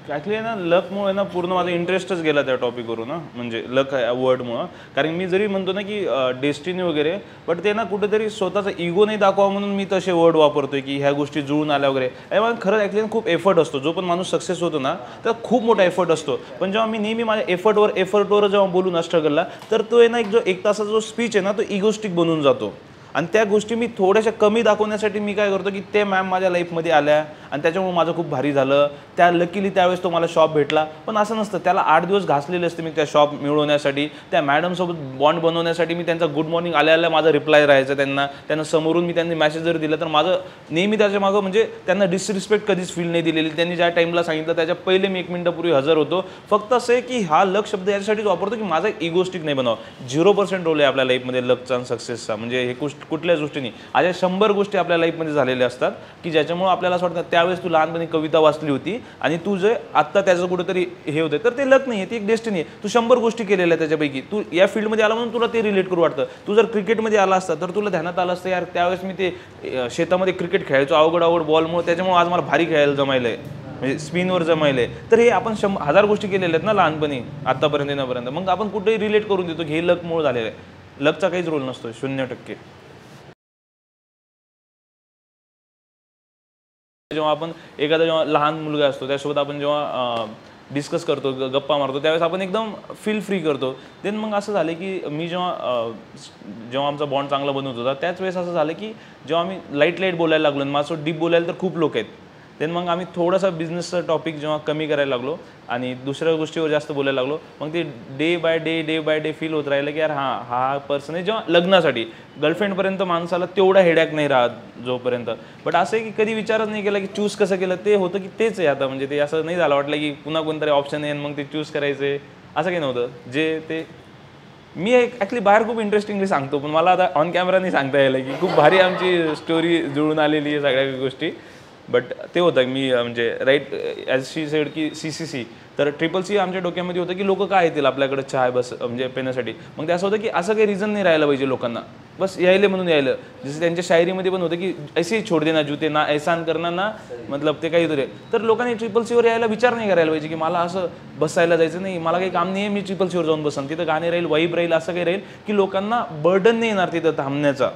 [SPEAKER 1] ॲक्च्युली ना लकमुळे ना पूर्ण माझा इंटरेस्टच गेला त्या टॉपिकवरून ना, म्हणजे लक वर्डमुळं. कारण मी जरी म्हणतो ना की डेस्टिनी वगैरे, बट ते ना कुठेतरी स्वतःचा इगो नाही दाखवा म्हणून मी तसे वर्ड वापरतोय की ह्या गोष्टी जुळून आल्या वगैरे. आणि मला खरंच ॲक्च्युली खूप एफर्ट असतो. जो पण माणूस सक्सेस होतो ना तर खूप मोठा एफर्ट असतो. पण जेव्हा मी नेहमी माझ्या एफर्टवर जेव्हा बोलू ना स्ट्रगलला, तर तो आहे ना एक जो 1 तासाचा जो स्पीच आहे ना तो इगोस्टिक बनून जातो. आणि त्या गोष्टी मी थोड्याशा कमी दाखवण्यासाठी मी काय करतो की ते मॅम माझ्या लाईफमध्ये आल्या आणि त्याच्यामुळे माझं खूप भारी झालं. त्या लकीली त्यावेळेस तो मला शॉप भेटला. पण असं नसतं, त्याला 8 दिवस घासलेले असते मी त्या शॉप मिळवण्यासाठी. त्या मॅडमसोबत बॉन्ड बनवण्यासाठी मी त्यांचा गुड मॉर्निंग आल्या माझा रिप्लाय राहायचा त्यांना समोरून मी त्यांनी मॅसेज जरी दिला तर माझं नेहमी त्याच्या मागं म्हणजे त्यांना डिसरिस्पेक्ट कधीच फील नाही दिलेली. त्यांनी ज्या टाईमला सांगितलं त्याच्या पहिले मी 1 मिनिटापूर्वी हजर होतो. फक्त असं आहे की हा लक शब्द याच्यासाठीच वापरतो की माझा इगोस्टिक नाही बनावा. 0% रोल आहे आपल्या लाईफमध्ये लकचा आणि सक्सेसचा. म्हणजे हे कुठल्याच गोष्टींनी अशा 100 गोष्टी आपल्या लाईफमध्ये झालेल्या असतात की ज्याच्यामुळे आपल्याला असं वाटतं त्यावेळेस तू लहानपणी कविता वाचली होती आणि तू जे आत्ता त्याचं कुठेतरी हे होतं, तर ते लक नाही आहे, ती एक डेस्टिनी आहे. तू 100 गोष्टी केलेल्या आहेत त्याच्यापैकी. तू या फील्डमध्ये आला म्हणून तुला ते रिलेट करू वाटतं. तू जर क्रिकेटमध्ये आला असता तर तुला ध्यानात आलं असतं यार त्यावेळेस मी ते शेतामध्ये क्रिकेट खेळायचो अवघड बॉलमुळे, त्याच्यामुळे आज मला भारी खेळायला जमायलंय, म्हणजे स्पिनवर जमायलंय. तर हे आपण 1000 गोष्टी केलेल्या आहेत ना लहानपणी आत्तापर्यंत येण्यापर्यंत. मग आपण कुठेही रिलेट करून देतो की हे लकमुळे झालेलं आहे. लकचा काहीच रोल नसतो, 0%. जेव्हा आपण जेव्हा लहान मुलगा असतो त्यासोबत आपण जेव्हा डिस्कस करतो, गप्पा मारतो, त्यावेळेस आपण एकदम फील फ्री करतो. देन मग असं झालं की मी जेव्हा आमचा बॉन्ड चांगला बनवत होता त्याच वेळेस असं झालं की जेव्हा आम्ही लाईट बोलायला लागलो आणि माझं डीप बोलायला तर खूप लोक आहेत. देन मग आम्ही थोडासा बिझनेसचा टॉपिक जेव्हा कमी करायला लागलो आणि दुसऱ्या गोष्टीवर जास्त बोलायला लागलो, मग ते डे बाय डे फील होत राहिलं की यार हा पर्सन आहे. जेव्हा लग्नासाठी गर्लफ्रेंडपर्यंत माणसाला तेवढा हेडॅक नाही राहत जोपर्यंत. बट असं आहे की कधी विचारच नाही केला की चूज कसं केलं. ते होतं की तेच आहे आता, म्हणजे ते असं नाही झालं वाटलं की पुन्हा कोणतरी ऑप्शन आहे मग ते चूज करायचे, असं काही नव्हतं. जे ते मी ॲक्च्युली बाहेर खूप इंटरेस्टिंगली सांगतो, पण मला आता ऑन कॅमेरा नाही सांगता यायला की खूप भारी आमची स्टोरी जुळून आलेली आहे सगळ्या गोष्टी. बट ते होतं मी म्हणजे राईट ॲज शी सेड की CCC, तर CCC आमच्या डोक्यामध्ये होतं की लोक काय येतील आपल्याकडे चहा बस म्हणजे पिण्यासाठी. मग ते असं होतं की असं काही रिझन नाही राहायला पाहिजे लोकांना, बस यायले म्हणून यायलं. जसं त्यांच्या शायरीमध्ये पण होतं की ऐसे छोड देना जूते ना एहसान करना ना, मतलब ते काहीतरी. तर लोकांनी CCCवर यायला विचार नाही करायला पाहिजे की मला असं बसायला जायचं नाही, मला काही काम नाही आहे, मी CCCवर जाऊन बसन, तिथं गाणे राहील, वाईब राहील, असं काही राहील की लोकांना बर्डन नाही येणार तिथं थांबण्याचा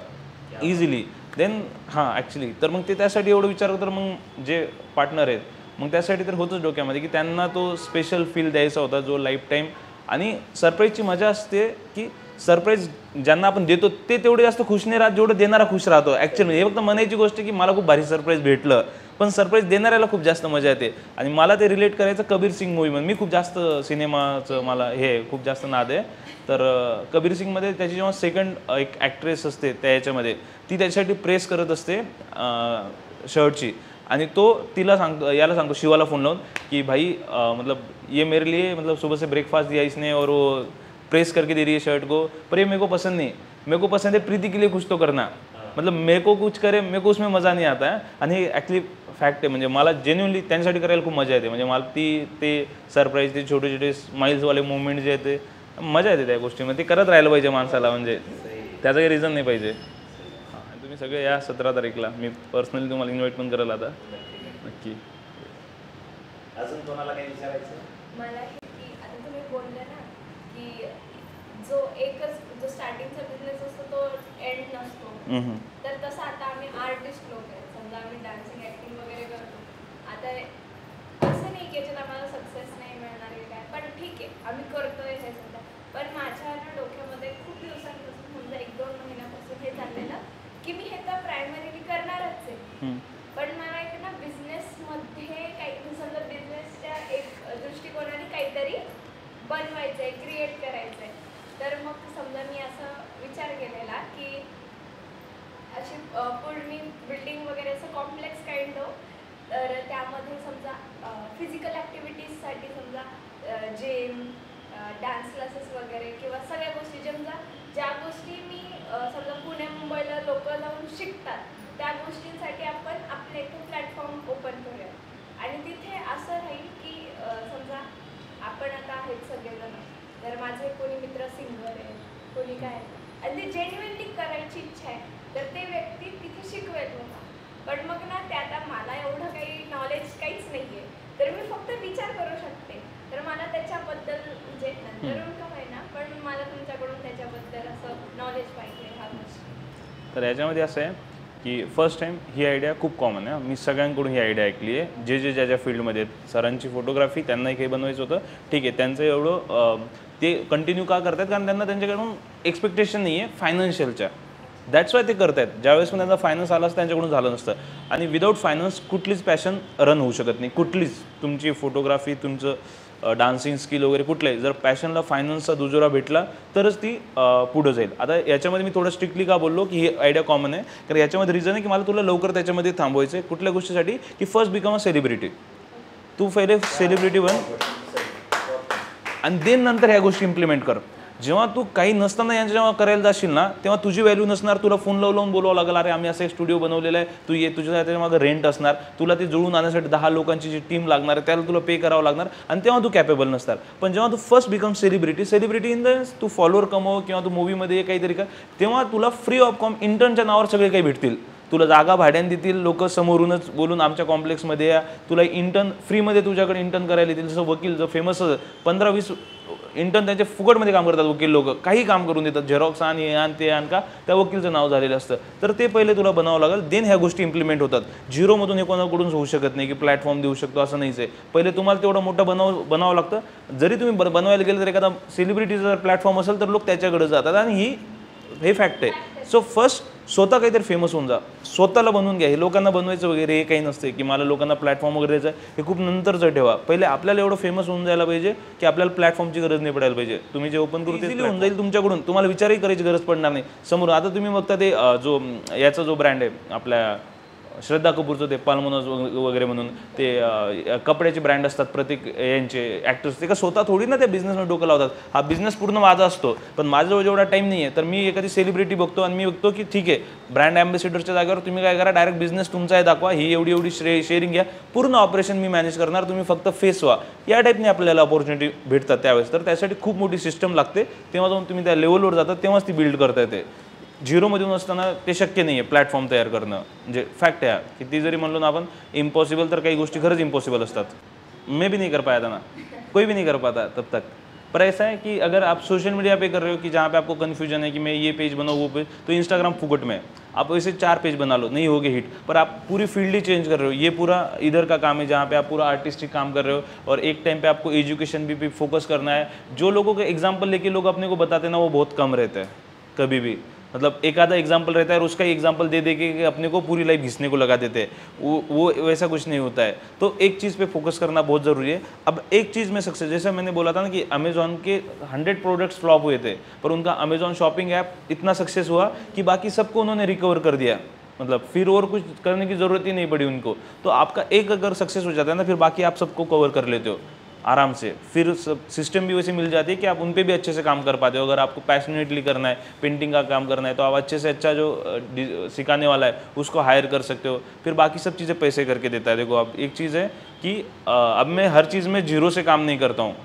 [SPEAKER 1] इझिली. देन ॲक्च्युली तर मग ते त्यासाठी एवढं विचार करतात. मग जे पार्टनर आहेत मग त्यासाठी तर होतंच डोक्यामध्ये की त्यांना तो स्पेशल फील द्यायचा होता जो लाईफ टाईम. आणि सरप्राईजची मजा असते की सरप्राईज ज्यांना आपण देतो ते तेवढे जास्त खुश नाही राहत जेवढं देणारा खुश राहतो. ॲक्च्युअली हे फक्त म्हणायची गोष्ट की मला खूप भारी सरप्राईज भेटलं, पण सरप्राईज देणाऱ्याला खूप जास्त मजा येते. आणि मला ते रिलेट करायचं कबीर सिंग मूवीमध्ये. मी खूप जास्त सिनेमाचं मला हे खूप जास्त नाद आहे. तर कबीर सिंगमध्ये त्याची जेव्हा सेकंड एक ॲक्ट्रेस असते त्या याच्यामध्ये, ती त्याच्यासाठी प्रेस करत असते शर्टची, आणि तो याला सांगतो शिवाला फोन लावून की भाई मतलब ये मेरे लिए मतलब सुबह से ब्रेकफास्ट दिया इसने और वो प्रेस करके दे रही है शर्ट को, पर ये मेरे को पसंद नहीं, मेरे को पसंद है प्रीति के लिए कुछ तो करना, मतलब मेरे को कुछ करे, मेरे को उसमें मज़ा नहीं आता है. आणि हे ॲक्च्युली फॅक्ट आहे. म्हणजे मला जेन्युअनली त्यांच्यासाठी करायला खूप मजा येते. म्हणजे मला ते सरप्राईज, ते छोटे छोटे स्माईल्सवाले मुवमेंट जे आहेत ते मजा येते त्या गोष्टीमध्ये. ते करत राहिलं पाहिजे माणसाला, म्हणजे त्याचं काही रिझन नाही पाहिजे. तुम्ही सगळे या 17 तारीखला. मी पर्सनली तुम्हाला इन्व्हाइट पण करायला आता नक्की.
[SPEAKER 3] अजून कोणाला काही विचारायचं?
[SPEAKER 4] मला हे की आता तुम्ही बोलले ना की जो स्टार्टिंगचा बिझनेस असतो तो एंड नसतो, तर तसं आता आम्ही आर्टिस्ट लोक आहे, समजा आम्ही डान्सिंग ॲक्टिंग वगैरे करतो. आता असं नाही की याच्यात आम्हाला सक्सेस नाही मिळणार आहे काय, पण ठीक आहे आम्ही करतोय हे सध्या. पण माझ्या डोक्यामध्ये खूप दिवसांपासून म्हणजे 1-2 महिन्यापासून हे चाललेलं की मी हे तर प्रायमरीली करणारच आहे, पण मला एक ना बिझनेसमध्ये काही समजा बिझनेसच्या एक दृष्टिकोनाने काहीतरी बनवायचं आहे, क्रिएट करायचं आहे. तर मग समजा मी असं विचार केलेला की अशी पूर्ण बिल्डिंग वगैरे असं कॉम्प्लेक्स काइंड ऑफ, तर त्यामध्ये समजा फिजिकल ॲक्टिव्हिटीजसाठी समजा जिम, डान्स क्लासेस वगैरे किंवा सगळ्या गोष्टी समजा ज्या गोष्टी मी समजा पुणे मुंबईला लोक जाऊन शिकतात त्या गोष्टींसाठी आपण आपले एक प्लॅटफॉर्म ओपन करूया. आणि तिथे असं राहील की समजा आपण आता आहेत सगळेजण, तर माझे कोणी मित्र सिंगर आहे, कोणी काय आहे, आणि ते जेन्युइनली करायची इच्छा आहे, तर ते व्यक्ती तिथे शिकवेल मला. पण मग ना ते आता मला एवढं काही नॉलेज काहीच नाही आहे, तर मी फक्त विचार करू शकते. तर मला त्याच्याबद्दल म्हणजे नंतरून का होईना पण मला तुमच्याकडून त्याच्याबद्दल असं नॉलेज पाहिजे ह्या गोष्टी.
[SPEAKER 1] तर याच्यामध्ये असं आहे की फर्स्ट टाईम ही आयडिया खूप कॉमन आहे. मी सगळ्यांकडून ही आयडिया ऐकली आहे, जे ज्या फील्डमध्ये आहेत. सरांची फोटोग्राफी, त्यांनाही काही बनवायचं होतं, ठीक आहे, त्यांचं एवढं ते कंटिन्यू का करतात कारण त्यांना त्यांच्याकडून एक्सपेक्टेशन नाही आहे फायनान्शियलच्या. दॅट्स वाय ते करत आहेत. ज्यावेळेस पण त्यांचा फायनान्स आला असं त्यांच्याकडून झालं नसतं. आणि विदाऊट फायनान्स कुठलीच पॅशन रन होऊ शकत नाही. कुठलीच तुमची फोटोग्राफी, तुमचं डान्सिंग स्किल वगैरे कुठलंही जर पॅशनला फायनान्सचा दुजोरा भेटला तरच ती पुढं जाईल. आता याच्यामध्ये मी थोडं स्ट्रिक्टली का बोललो की ही आयडिया कॉमन आहे कारण याच्यामध्ये रिझन आहे की मला तुला लवकर त्याच्यामध्ये थांबवायचं आहे. कुठल्या गोष्टीसाठी की फर्स्ट बिकम अ सेलिब्रिटी. तू पहिले सेलिब्रिटी बन आणि देन नंतर ह्या गोष्टी इम्प्लिमेंट कर. जेव्हा तू काही नसताना यांच्या जेव्हा करायला जाशील ना तेव्हा तुझी व्हॅल्यू नसणार. तुला फोन लावून बोलावं लागेल, अरे आम्ही असं एक स्टुडिओ बनवलेला आहे, तू ये, तुझ्या त्याच्यामागं रेंट असणार, तुला ते जुळून आणण्यासाठी 10 लोकांची जी टीम लागणार आहे त्याला तुला पे करावं लागणार आणि तेव्हा तू कॅपेबल नसणार. पण जेव्हा तू first become celebrity in the तू फॉलोअर कमव किंवा तू मूवीमध्ये काहीतरी कर, तेव्हा तुला फ्री ऑफ कॉम इंटर्नच्या नावावर सगळे काही भेटतील. तुला जागा भाड्याने देतील, लोक समोरूनच बोलून आमच्या कॉम्प्लेक्समध्ये या, तुला इंटर्न फ्रीमध्ये तुझ्याकडे इंटर्न करायला येतील. जसं वकील जो फेमस 15-20 इंटर्न त्यांचे फुकटमध्ये काम करतात वकील लोक, काही काम करून देतात, झेरॉक्स आण, हे आण, ते आण, का त्या वकीलचं नाव झालेलं असतं. तर ते पहिले तुला बनावं लागेल, देन ह्या गोष्टी इम्प्लिमेंट होतात. झिरोमधून हे कोणाकडून होऊ शकत नाही की प्लॅटफॉर्म देऊ शकतो असं नाहीच आहे. पहिले तुम्हाला तेवढं मोठं बनावं लागतं. जरी तुम्ही बनवायला गेलं तर एखादा सेलिब्रिटीचा जर प्लॅटफॉर्म असेल तर लोक त्याच्याकडे जातात आणि हे फॅक्ट आहे. सो फर्स्ट स्वतः काहीतरी फेमस होऊन जा, स्वतःला बनवून घ्या. हे लोकांना बनवायचं वगैरे हे काही नसते की मला लोकांना प्लॅटफॉर्म वगैरे द्यायचं, हे खूप नंतरचं ठेवा. पहिले आपल्याला एवढं फेमस होऊन जायला पाहिजे की आपल्याला प्लॅटफॉर्मची गरज नाही पडायला पाहिजे. तुम्ही जे ओपन करू ते होऊन जाईल तुमच्याकडून, तुम्हाला विचारही करायची गरज पडणार नाही समोर. आता तुम्ही बघता ते जो याचा जो ब्रँड आहे आपल्या श्रद्धा कपूरचं, ते पाल्मोनॉज वगैरे म्हणून ते कपड्याचे ब्रँड असतात प्रत्येक यांचे ॲक्टर्स, ते का स्वतः थोडी ना त्या बिझनेसमध्ये डोकं लावतात. हा बिझनेस पूर्ण माझा असतो, पण माझ्याजवळ जेवढा टाईम नाही आहे तर मी एखादी सेलिब्रिटी बघतो आणि मी बघतो की ठीक आहे ब्रँड ॲम्बॅसिडरच्या जागेवर तुम्ही काय करा, डायरेक्ट बिझनेस तुमचा आहे दाखवा, ही एवढी शेअरिंग घ्या, पूर्ण ऑपरेशन मी मॅनेज करणार, तुम्ही फक्त फेस व्हा. या टाईपने आपल्याला अपॉर्च्युनिटी भेटतात त्यावेळेस. तर त्यासाठी खूप मोठी सिस्टम लागते. तेव्हा जाऊन तुम्ही त्या लेवलवर जातात तेव्हाच ती बिल्ड करता येते. झिरोमधून असताना ते शक्य नाही आहे प्लॅटफॉर्म तयार करणं. म्हणजे फॅक्ट आहे की ती जरी म्हणलो ना आपण इम्पॉसिबल, तर काही गोष्टी खरंच इम्पॉसिबल असतात. मैं भी नहीं कर पाया था ना, कोई भी नहीं कर पाता तब तक. पर ऐसा है कि अगर आप सोशल मीडिया पे कर रहे हो कि जहाँ पे आपको कन्फ्यूजन है कि मैं ये पेज बनाऊँ वो पेज, तो इंस्टाग्राम फुकट में है. आप वैसे 4 पेज बना लो, नहीं होगे हिट. पर आप पूरी फील्ड ही चेंज कर रहे हो. ये पूरा इधर का काम है जहाँ पे आप पूरा आर्टिस्टिक काम कर रहे हो और एक टाइम पे आपको एजुकेशन भी फोकस करना है. जो लोगों के एग्जाम्पल लेके लोग अपने को बताते हैं ना, वो बहुत कम रहते हैं कभी भी. मतलब एक आधा एग्जाम्पल रहता है और उसका एग्जाम्पल दे दे के अपने को पूरी लाइफ घिसने को लगा देते हैं. वो वैसा कुछ नहीं होता है. तो एक चीज़ पे फोकस करना बहुत ज़रूरी है. अब एक चीज़ में सक्सेस, जैसे मैंने बोला था ना कि अमेज़ॉन के 100 प्रोडक्ट्स फ्लॉप हुए थे, पर उनका अमेज़ॉन शॉपिंग ऐप इतना सक्सेस हुआ कि बाकी सबको उन्होंने रिकवर कर दिया. मतलब फिर और कुछ करने की ज़रूरत ही नहीं पड़ी उनको. तो आपका एक अगर सक्सेस हो जाता है ना, फिर बाकी आप सबको कवर कर लेते हो आराम से. फिर सिस्टम भी वैसे मिल जाती है कि आप उन पे भी अच्छे से काम कर पाते हो. अगर आपको पैशनेटली करना है, पेंटिंग का काम करना है, तो आप अच्छे से अच्छा जो सिखाने वाला है उसको हायर कर सकते हो. फिर बाकी सब चीज़ें पैसे करके देता है. देखो आप एक चीज़ है कि अब मैं हर चीज़ में जीरो से काम नहीं करता हूँ.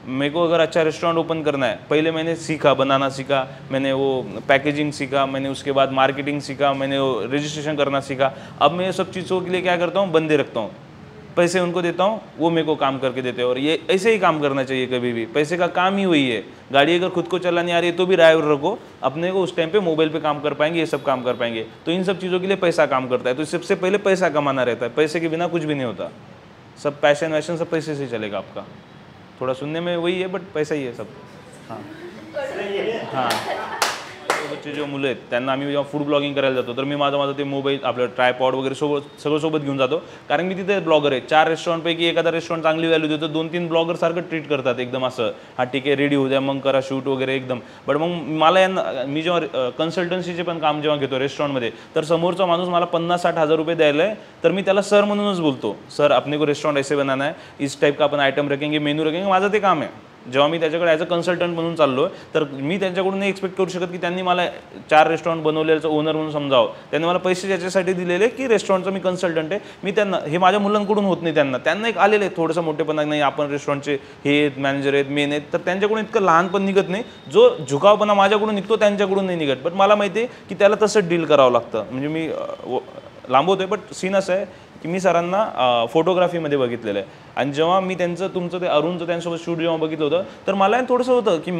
[SPEAKER 1] मेरे को अगर अच्छा रेस्टोरेंट ओपन करना है, पहले मैंने सीखा, बनाना सीखा, मैंने वो पैकेजिंग सीखा, मैंने उसके बाद मार्केटिंग सीखा, मैंने वो रजिस्ट्रेशन करना सीखा. अब मैं ये सब चीज़ों के लिए क्या करता हूँ, बंदे रखता हूँ, पैसे उनको देता हूँ, वो मेरे को काम करके देते हैं. और ये ऐसे ही काम करना चाहिए कभी भी. पैसे का काम ही वही है. गाड़ी अगर खुद को चलानी आ रही है तो भी ड्राइवर रखो, अपने को उस टाइम पे मोबाइल पे काम कर पाएंगे, ये सब काम कर पाएंगे. तो इन सब चीज़ों के लिए पैसा काम करता है. तो सबसे पहले पैसा कमाना रहता है. पैसे के बिना कुछ भी नहीं होता. सब पैशन वैशन सब पैसे से चलेगा आपका. थोड़ा सुनने में वही है बट पैसा ही है सब. हाँ हाँ. बच्चे जो मुलं आहेत त्यांना आम्ही जेव्हा फूड ब्लॉगिंग करायला जातो तर मी माझं ते मोबाईल आपलं ट्रायपॉड वगैरे सगळं सोबत घेऊन जातो. कारण मी तिथे ब्लॉगर आहे. 4 रेस्टॉरंटपैकी एखादा रेस्टॉरंट चांगली व्हॅल्यू देतो, 2-3 ब्लॉगर सारखं ट्रीट करतात एकदम असं, हा ठीक आहे रेडी होऊ द्या मग करा शूट वगैरे एकदम. बट मग मला यांना, मी जेव्हा कन्सल्टन्सीचे पण काम जेव्हा घेतो रेस्टॉरंटमध्ये, तर समोरचा माणूस मला 50-60 हजार रुपये द्यायला आहे, तर मी त्याला सर म्हणूनच बोलतो, सर अपने को रेस्टॉरंट ऐसे बनाना है, इस टाइप का आपण आयटम रखेंगे, मेनू रखेंगे. माझं ते काम आहे. जेव्हा मी त्याच्याकडे ॲज अ कन्सल्टंट म्हणून चाललो तर मी त्यांच्याकडून नाही एक्सपेक्ट करू शकत की त्यांनी मला 4 रेस्टॉरंट बनवलेलं ओनर म्हणून समजावं. त्यांनी मला पैसे याच्यासाठी दिलेले की रेस्टॉरंटचा मी कन्सल्टंट आहे. मी त्यांना, हे माझ्या मुलांकडून होत नाही, त्यांना एक आलेलं आहे थोडंसं मोठेपणा, नाही आपण रेस्टॉरंटचे हे आहेत, मॅनेजर आहेत, मेन आहेत, तर त्यांच्याकडून इतकं लहानपण निघत नाही. जो झुकावपणा माझ्याकडून निघतो त्यांच्याकडून नाही निघत. बट मला माहिती आहे की त्याला तसं डील करावं लागतं. म्हणजे मी लांबवतोय, बट सीन असं आहे की मी सरांना फोटोग्राफीमध्ये बघितलेलं आहे आणि जेव्हा मी तुमचं ते अरुणचं त्यांच्यासोबत शूट जेव्हा बघितलं होतं तर मला थोडंसं होतं की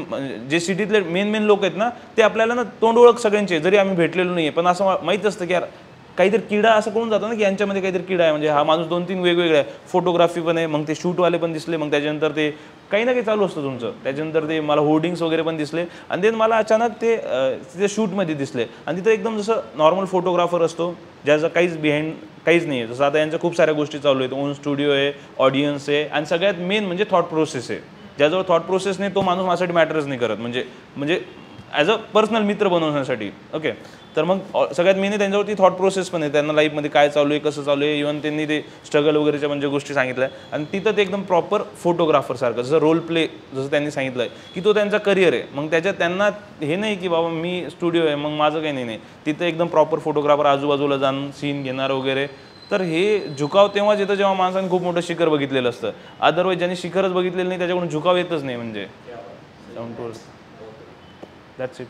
[SPEAKER 1] जे सिटीतले मेन लोक आहेत ना ते आपल्याला ना तोंड ओळख सगळ्यांचे जरी आम्ही भेटलेलो नाही आहे, पण असं माहीत असतं की यार काहीतरी किडा असं करून जातो ना की यांच्यामध्ये काहीतरी किडा आहे, म्हणजे हा माणूस 2-3 वेगवेगळे आहे, फोटोग्राफी पण आहे, मग ते शूटवाले पण दिसले, मग त्याच्यानंतर ते काही ना काही चालू असतं तुमचं, त्याच्यानंतर ते मला होर्डिंग्स वगैरे पण दिसले आणि देन मला अचानक ते तिथे शूटमध्ये दिसले आणि तिथं एकदम जसं नॉर्मल फोटोग्राफर असतो ज्याचं काहीच बिहाइंड काहीच नाही आहे, जसं आता यांच्या खूप साऱ्या गोष्टी चालू आहेत, ओन स्टुडिओ आहे, ऑडियन्स आहे आणि सगळ्यात मेन म्हणजे थॉट प्रोसेस आहे. ज्याजवळ थॉट प्रोसेस नाही तो माणूस माझ्यासाठी मॅटरच नाही करत, म्हणजे ॲज अ पर्सनल मित्र बनवण्यासाठी. ओके, तर मग सगळ्यात मेन त्यांच्यावरती थॉट प्रोसेस पण आहे, त्यांना लाईफमध्ये काय चालू आहे, कसं चालू आहे, इव्हन त्यांनी ते स्ट्रगल वगैरेच्या म्हणजे गोष्टी सांगितल्या आणि तिथं ते एकदम प्रॉपर फोटोग्राफरसारखं जसं रोल प्ले जसं त्यांनी सांगितलं आहे की तो त्यांचा करिअर आहे. मग त्याच्यात त्यांना हे नाही की बाबा मी स्टुडिओ आहे मग माझं काही नाही, तिथं एकदम प्रॉपर फोटोग्राफर आजूबाजूला जाऊन सीन घेणार वगैरे. तर हे झुकाव तेव्हाच येतं जेव्हा माणसाने खूप मोठं शिखर बघितलेलं असतं, अदरवाईज ज्यांनी शिखरच बघितलेलं नाही त्याच्याकडून झुकाव येतच नाही. म्हणजे दैट्स इट.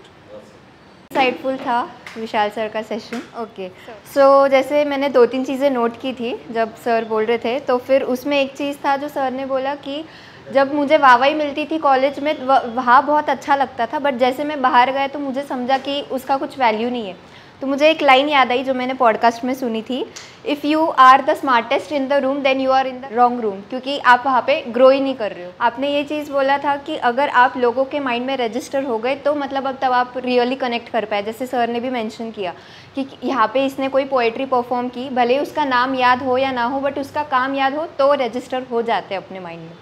[SPEAKER 2] इंसाइटफुल था विशाल सर का सेशन. ओके, सो जैसे मैंने 2-3 चीज़ें नोट की थी जब सर बोल रहे थे, तो फिर उसमें एक चीज़ था जो सर ने बोला कि जब मुझे वाहवाही मिलती थी कॉलेज में वहाँ बहुत अच्छा लगता था, बट जैसे मैं बाहर गया तो मुझे समझा कि उसका कुछ वैल्यू नहीं है. तो मुझे एक लाइन याद आई जो मैंने पॉडकास्ट में सुनी थी, if you are the smartest in the room then you are in the wrong room, क्योंकि आप वहाँ पे ग्रो ही नहीं कर रहे हो. आपने ये चीज़ बोला था कि अगर आप लोगों के माइंड में रजिस्टर हो गए तो मतलब अब तब आप रियली कनेक्ट कर पाए. जैसे सर ने भी मेंशन किया कि यहाँ पे इसने कोई पोएट्री परफॉर्म की, भले उसका नाम याद हो या ना हो, बट उसका काम याद हो तो रजिस्टर हो जाते हैं अपने माइंड में.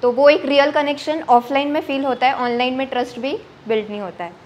[SPEAKER 2] तो वो एक रियल कनेक्शन ऑफलाइन में फील होता है, ऑनलाइन में ट्रस्ट भी बिल्ड नहीं होता है.